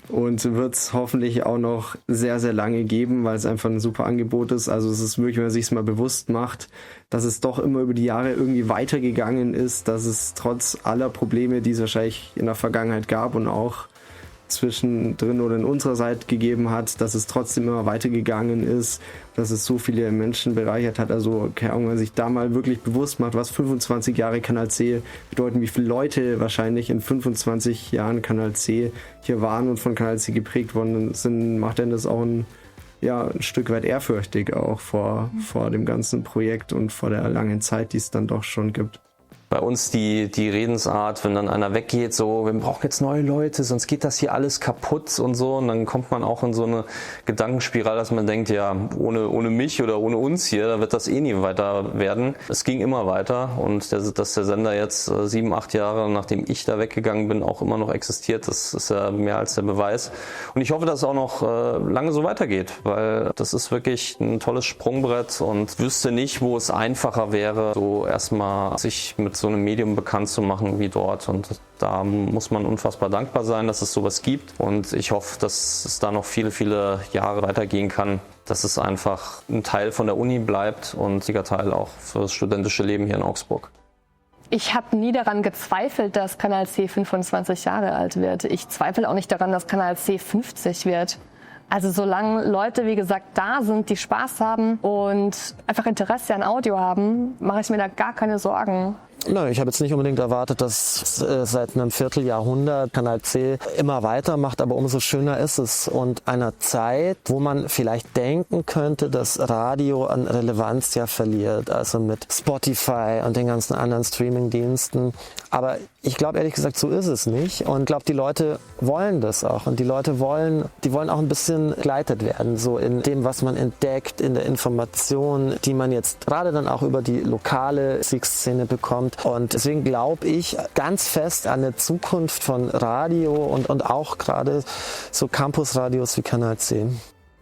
Und wird es hoffentlich auch noch sehr, sehr lange geben, weil es einfach ein super Angebot ist. Also es ist wirklich, wenn man sich es mal bewusst macht, dass es doch immer über die Jahre irgendwie weitergegangen ist, dass es trotz aller Probleme, die es wahrscheinlich in der Vergangenheit gab und auch zwischendrin oder in unserer Seite gegeben hat, dass es trotzdem immer weitergegangen ist, dass es so viele Menschen bereichert hat. Also keine Ahnung, wenn man sich da mal wirklich bewusst macht, was 25 Jahre Kanal C bedeuten, wie viele Leute wahrscheinlich in 25 Jahren Kanal C hier waren und von Kanal C geprägt worden sind, macht dann das auch ein Stück weit ehrfürchtig auch vor dem ganzen Projekt und vor der langen Zeit, die es dann doch schon gibt. Bei uns die Redensart, wenn dann einer weggeht, so, wir brauchen jetzt neue Leute, sonst geht das hier alles kaputt und so. Und dann kommt man auch in so eine Gedankenspirale, dass man denkt, ja, ohne mich oder ohne uns hier, da wird das eh nie weiter werden. Es ging immer weiter und dass der Sender jetzt 7, 8 Jahre, nachdem ich da weggegangen bin, auch immer noch existiert, das ist ja mehr als der Beweis. Und ich hoffe, dass es auch noch lange so weitergeht, weil das ist wirklich ein tolles Sprungbrett und wüsste nicht, wo es einfacher wäre, so erstmal sich mit so einem Medium bekannt zu machen wie dort. Und da muss man unfassbar dankbar sein, dass es sowas gibt. Und ich hoffe, dass es da noch viele, viele Jahre weitergehen kann, dass es einfach ein Teil von der Uni bleibt und ein wichtiger Teil auch für das studentische Leben hier in Augsburg. Ich habe nie daran gezweifelt, dass Kanal C 25 Jahre alt wird. Ich zweifle auch nicht daran, dass Kanal C 50 wird. Also solange Leute, wie gesagt, da sind, die Spaß haben und einfach Interesse an Audio haben, mache ich mir da gar keine Sorgen. Nein, ich habe jetzt nicht unbedingt erwartet, dass seit einem Vierteljahrhundert Kanal C immer weitermacht, aber umso schöner ist es. Und einer Zeit, wo man vielleicht denken könnte, dass Radio an Relevanz ja verliert, also mit Spotify und den ganzen anderen Streaming-Diensten. Aber ich glaube ehrlich gesagt, so ist es nicht. Und ich glaube, die Leute wollen das auch. Und die Leute wollen auch ein bisschen begleitet werden, so in dem, was man entdeckt, in der Information, die man jetzt gerade dann auch über die lokale Musikszene bekommt. Und deswegen glaube ich ganz fest an eine Zukunft von Radio und auch gerade so Campusradios wie Kanal C.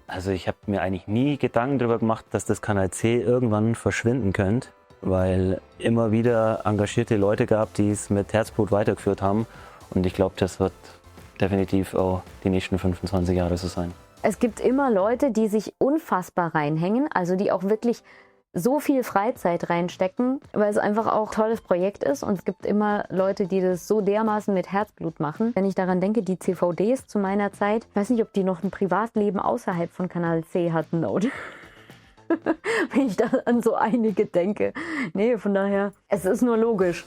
Also ich habe mir eigentlich nie Gedanken darüber gemacht, dass das Kanal C irgendwann verschwinden könnte, weil immer wieder engagierte Leute gab, die es mit Herzblut weitergeführt haben. Und ich glaube, das wird definitiv auch die nächsten 25 Jahre so sein. Es gibt immer Leute, die sich unfassbar reinhängen, also die auch wirklich so viel Freizeit reinstecken, weil es einfach auch ein tolles Projekt ist. Und es gibt immer Leute, die das so dermaßen mit Herzblut machen. Wenn ich daran denke, die CVDs zu meiner Zeit, ich weiß nicht, ob die noch ein Privatleben außerhalb von Kanal C hatten, oder? Wenn ich da an so einige denke. Nee, von daher, es ist nur logisch.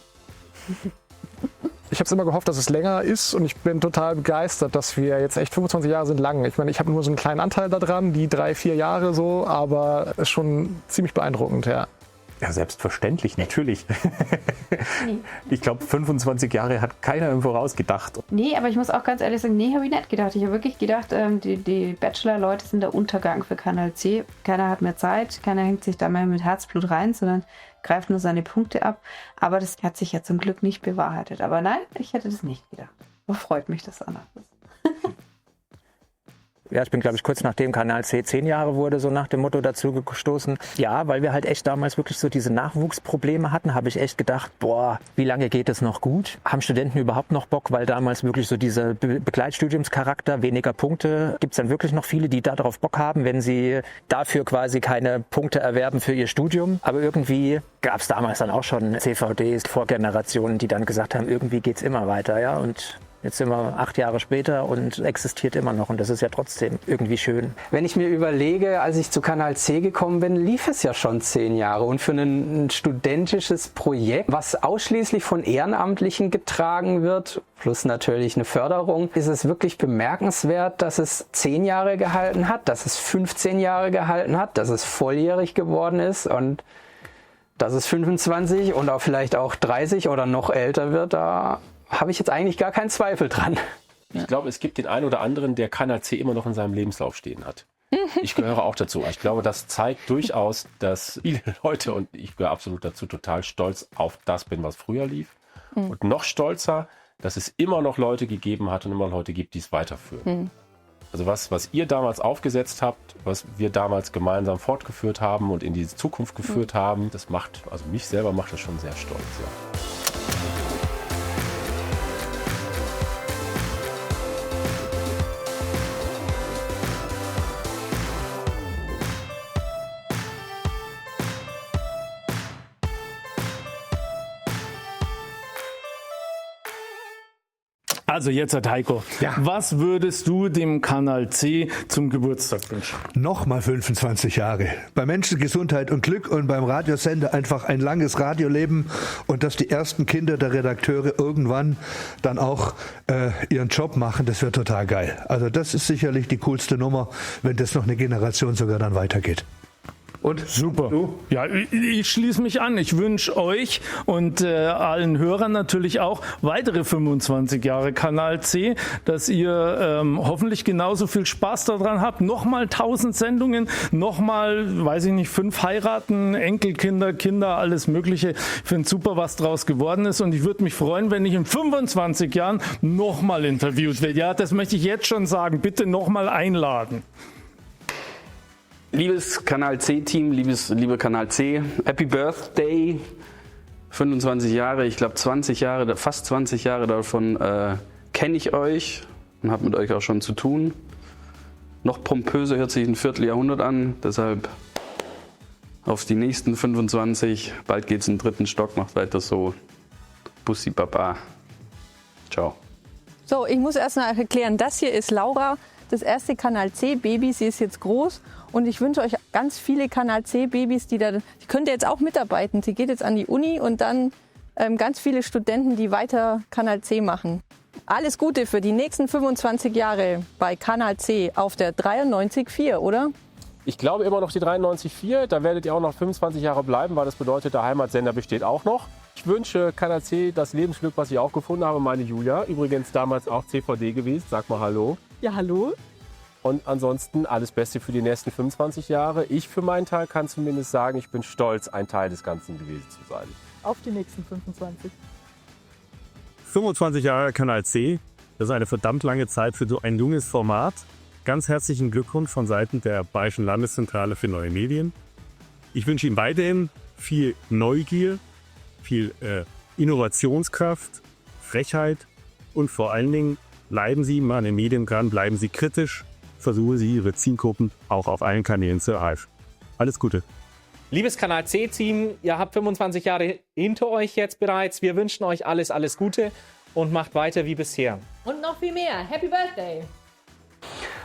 Ich habe immer gehofft, dass es länger ist und ich bin total begeistert, dass wir jetzt echt 25 Jahre sind lang. Ich meine, ich habe nur so einen kleinen Anteil daran, die 3, 4 Jahre so, aber es ist schon ziemlich beeindruckend, ja. Ja, selbstverständlich, natürlich. Ich glaube, 25 Jahre hat keiner im Voraus gedacht. Nee, aber ich muss auch ganz ehrlich sagen, nee, habe ich nicht gedacht. Ich habe wirklich gedacht, die Bachelor-Leute sind der Untergang für Kanal C. Keiner hat mehr Zeit, keiner hängt sich da mehr mit Herzblut rein, sondern greift nur seine Punkte ab. Aber das hat sich ja zum Glück nicht bewahrheitet. Aber nein, ich hätte das nicht gedacht. Aber freut mich, dass anders ist. Ja, ich bin, glaube ich, kurz nachdem Kanal C 10 Jahre wurde, so nach dem Motto dazu gestoßen. Ja, weil wir halt echt damals wirklich so diese Nachwuchsprobleme hatten, habe ich echt gedacht, boah, wie lange geht es noch gut? Haben Studenten überhaupt noch Bock? Weil damals wirklich so dieser Begleitstudiumscharakter, weniger Punkte. Gibt es dann wirklich noch viele, die darauf Bock haben, wenn sie dafür quasi keine Punkte erwerben für ihr Studium? Aber irgendwie gab es damals dann auch schon CVDs, Vorgenerationen, die dann gesagt haben, irgendwie geht's immer weiter, ja, und jetzt sind wir 8 Jahre später und existiert immer noch und das ist ja trotzdem irgendwie schön. Wenn ich mir überlege, als ich zu Kanal C gekommen bin, lief es ja schon 10 Jahre und für ein studentisches Projekt, was ausschließlich von Ehrenamtlichen getragen wird, plus natürlich eine Förderung, ist es wirklich bemerkenswert, dass es 10 Jahre gehalten hat, dass es 15 Jahre gehalten hat, dass es volljährig geworden ist und dass es 25 und auch vielleicht auch 30 oder noch älter wird, da habe ich jetzt eigentlich gar keinen Zweifel dran. Ich glaube, es gibt den einen oder anderen, der Kanal C immer noch in seinem Lebenslauf stehen hat. Ich gehöre auch dazu. Ich glaube, das zeigt durchaus, dass viele Leute, und ich gehöre absolut dazu, total stolz auf das bin, was früher lief. Und noch stolzer, dass es immer noch Leute gegeben hat und immer noch Leute gibt, die es weiterführen. Also was ihr damals aufgesetzt habt, was wir damals gemeinsam fortgeführt haben und in die Zukunft geführt haben, das macht, also mich selber macht das schon sehr stolz. Ja. Also jetzt, Herr Heiko, was würdest du dem Kanal C zum Geburtstag wünschen? Nochmal 25 Jahre. Bei Menschen Gesundheit und Glück und beim Radiosender einfach ein langes Radioleben und dass die ersten Kinder der Redakteure irgendwann dann auch ihren Job machen, das wäre total geil. Also das ist sicherlich die coolste Nummer, wenn das noch eine Generation sogar dann weitergeht. Und super. Ja, ich schließe mich an. Ich wünsche euch und allen Hörern natürlich auch weitere 25 Jahre Kanal C, dass ihr hoffentlich genauso viel Spaß daran habt. Nochmal 1000 Sendungen, nochmal, weiß ich nicht, 5 Heiraten, Enkelkinder, Kinder, alles Mögliche. Ich finde super, was draus geworden ist. Und ich würde mich freuen, wenn ich in 25 Jahren nochmal interviewt werde. Ja, das möchte ich jetzt schon sagen. Bitte nochmal einladen. Liebes Kanal C-Team, liebe Kanal C, Happy Birthday, 25 Jahre, ich glaube 20 Jahre, fast 20 Jahre davon kenne ich euch und habe mit euch auch schon zu tun. Noch pompöser hört sich ein Vierteljahrhundert an, deshalb auf die nächsten 25, bald geht's in den 3. Stock, macht weiter so. Bussi Baba. Ciao. So, ich muss erst mal erklären, das hier ist Laura, das erste Kanal C-Baby, sie ist jetzt groß. Und ich wünsche euch ganz viele Kanal C-Babys, die könnt ihr jetzt auch mitarbeiten. Sie geht jetzt an die Uni und dann ganz viele Studenten, die weiter Kanal C machen. Alles Gute für die nächsten 25 Jahre bei Kanal C auf der 93.4, oder? Ich glaube immer noch die 93.4. Da werdet ihr auch noch 25 Jahre bleiben, weil das bedeutet, der Heimatsender besteht auch noch. Ich wünsche Kanal C das Lebensglück, was ich auch gefunden habe, meine Julia. Übrigens damals auch CVD gewesen. Sag mal Hallo. Ja, hallo. Und ansonsten alles Beste für die nächsten 25 Jahre. Ich für meinen Teil kann zumindest sagen, ich bin stolz, ein Teil des Ganzen gewesen zu sein. Auf die nächsten 25. 25 Jahre Kanal C, das ist eine verdammt lange Zeit für so ein junges Format. Ganz herzlichen Glückwunsch von Seiten der Bayerischen Landeszentrale für neue Medien. Ich wünsche Ihnen weiterhin viel Neugier, viel Innovationskraft, Frechheit und vor allen Dingen bleiben Sie mal an den Medien dran, bleiben Sie kritisch. Versuchen Sie, Ihre Zielgruppen auch auf allen Kanälen zu erreichen. Alles Gute. Liebes Kanal C-Team, ihr habt 25 Jahre hinter euch jetzt bereits. Wir wünschen euch alles Gute und macht weiter wie bisher. Und noch viel mehr. Happy Birthday!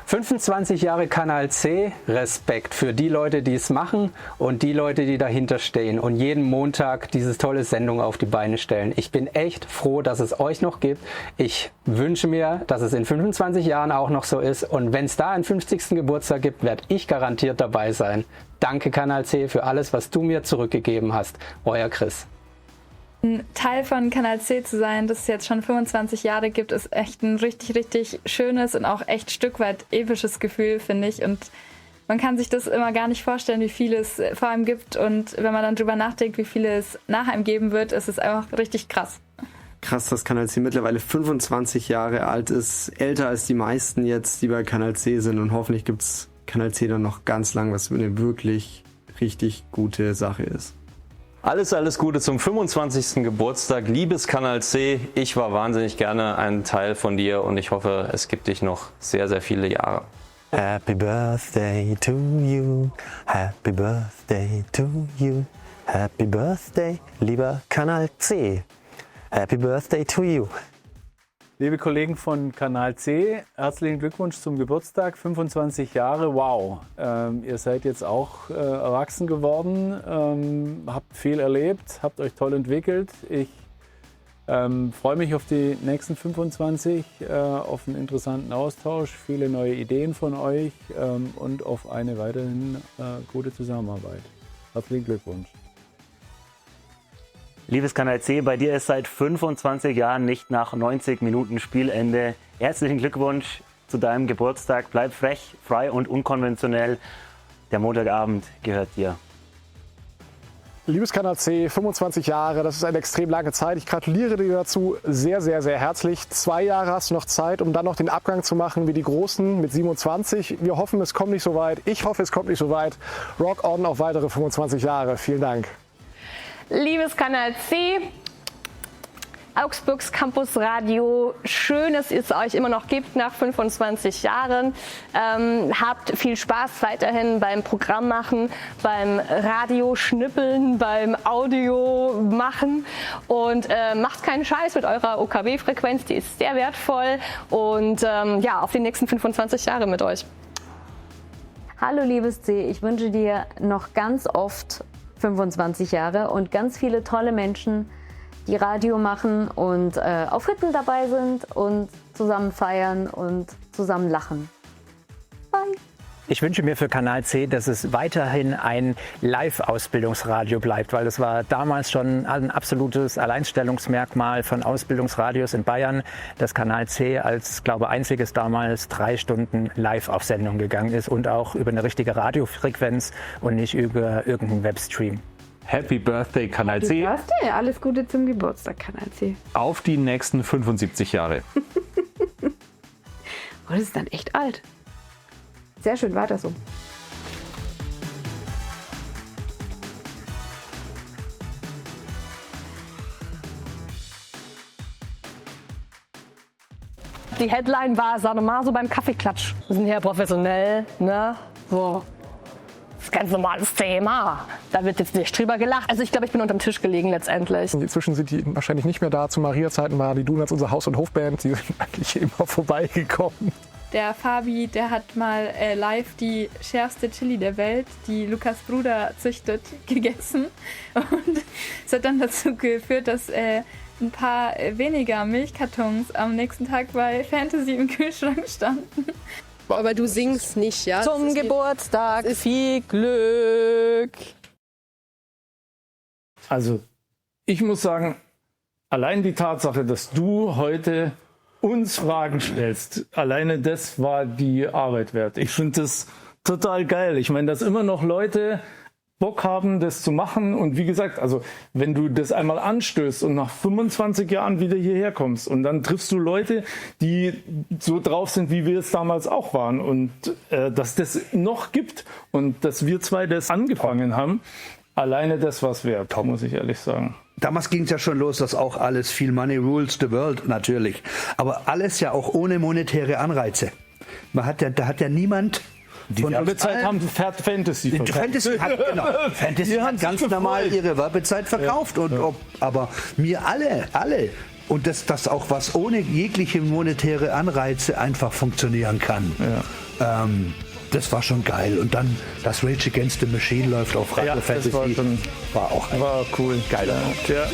25 Jahre Kanal C, Respekt für die Leute, die es machen und die Leute, die dahinter stehen und jeden Montag diese tolle Sendung auf die Beine stellen. Ich bin echt froh, dass es euch noch gibt. Ich wünsche mir, dass es in 25 Jahren auch noch so ist und wenn es da einen 50. Geburtstag gibt, werde ich garantiert dabei sein. Danke Kanal C für alles, was du mir zurückgegeben hast. Euer Chris. Ein Teil von Kanal C zu sein, das es jetzt schon 25 Jahre gibt, ist echt ein richtig, richtig schönes und auch echt Stück weit episches Gefühl, finde ich. Und man kann sich das immer gar nicht vorstellen, wie viel es vor einem gibt. Und wenn man dann drüber nachdenkt, wie viel es nach einem geben wird, ist es einfach richtig krass. Krass, dass Kanal C mittlerweile 25 Jahre alt ist, älter als die meisten jetzt, die bei Kanal C sind. Und hoffentlich gibt es Kanal C dann noch ganz lang, was eine wirklich richtig gute Sache ist. Alles Gute zum 25. Geburtstag. Liebes Kanal C, ich war wahnsinnig gerne ein Teil von dir und ich hoffe, es gibt dich noch sehr, sehr viele Jahre. Happy Birthday to you, Happy Birthday to you, Happy Birthday, lieber Kanal C, Happy Birthday to you. Liebe Kollegen von Kanal C, herzlichen Glückwunsch zum Geburtstag, 25 Jahre, wow. Ihr seid jetzt auch erwachsen geworden, habt viel erlebt, habt euch toll entwickelt. Ich freue mich auf die nächsten 25, auf einen interessanten Austausch, viele neue Ideen von euch und auf eine weiterhin gute Zusammenarbeit. Herzlichen Glückwunsch. Liebes Kanal C, bei dir ist seit 25 Jahren nicht nach 90 Minuten Spielende. Herzlichen Glückwunsch zu deinem Geburtstag. Bleib frech, frei und unkonventionell. Der Montagabend gehört dir. Liebes Kanal C, 25 Jahre, das ist eine extrem lange Zeit. Ich gratuliere dir dazu sehr, sehr, sehr herzlich. 2 Jahre hast du noch Zeit, um dann noch den Abgang zu machen wie die Großen mit 27. Wir hoffen, es kommt nicht so weit. Ich hoffe, es kommt nicht so weit. Rock on auf weitere 25 Jahre. Vielen Dank. Liebes Kanal C, Augsburgs Campus Radio, schön, dass es euch immer noch gibt nach 25 Jahren. Habt viel Spaß weiterhin beim Programm machen, beim Radio schnippeln, beim Audio machen und macht keinen Scheiß mit eurer OKW-Frequenz, die ist sehr wertvoll und ja, auf die nächsten 25 Jahre mit euch. Hallo liebes C, ich wünsche dir noch ganz oft 25 Jahre und ganz viele tolle Menschen, die Radio machen und auf Hütten dabei sind und zusammen feiern und zusammen lachen. Bye. Ich wünsche mir für Kanal C, dass es weiterhin ein Live-Ausbildungsradio bleibt, weil es war damals schon ein absolutes Alleinstellungsmerkmal von Ausbildungsradios in Bayern, dass Kanal C als, glaube ich, einziges damals 3 Stunden live auf Sendung gegangen ist und auch über eine richtige Radiofrequenz und nicht über irgendeinen Webstream. Happy Birthday, Kanal C. Happy Birthday, alles Gute zum Geburtstag, Kanal C. Auf die nächsten 75 Jahre. Oh, das ist dann echt alt. Sehr schön, weiter so. Die Headline war, sagen wir mal, so beim Kaffeeklatsch. Wir sind hier professionell, ne? So. Das ist ein ganz normales Thema. Da wird jetzt nicht drüber gelacht. Also ich glaube, ich bin unterm Tisch gelegen letztendlich. Inzwischen sind die wahrscheinlich nicht mehr da. Zu Maria-Zeiten war die Donuts unsere Haus- und Hofband. Die sind eigentlich immer vorbeigekommen. Der Fabi, der hat mal live die schärfste Chili der Welt, die Lukas Bruder züchtet, gegessen. Und es hat dann dazu geführt, dass ein paar weniger Milchkartons am nächsten Tag bei Fantasy im Kühlschrank standen. Aber du singst nicht, ja? Zum Geburtstag viel Glück. Also, ich muss sagen, allein die Tatsache, dass du heute uns Fragen stellst, alleine das war die Arbeit wert. Ich finde das total geil. Ich meine, dass immer noch Leute Bock haben, das zu machen. Und wie gesagt, also wenn du das einmal anstößt und nach 25 Jahren wieder hierher kommst und dann triffst du Leute, die so drauf sind, wie wir es damals auch waren und dass das noch gibt und dass wir zwei das angefangen haben, alleine das war's wert, muss ich ehrlich sagen. Damals ging es ja schon los, dass auch alles viel Money rules the world, natürlich. Aber alles ja auch ohne monetäre Anreize. Da hat ja niemand... Die Werbezeit haben Fantasy verkauft. Fantasy hat ganz normal ihre Werbezeit verkauft. Ja. Aber mir alle. Und dass auch was ohne jegliche monetäre Anreize einfach funktionieren kann. Ja. Das war schon geil. Und dann, dass Rage Against the Machine läuft auf Radio Fantasy, war auch war cool. Geiler. Ja.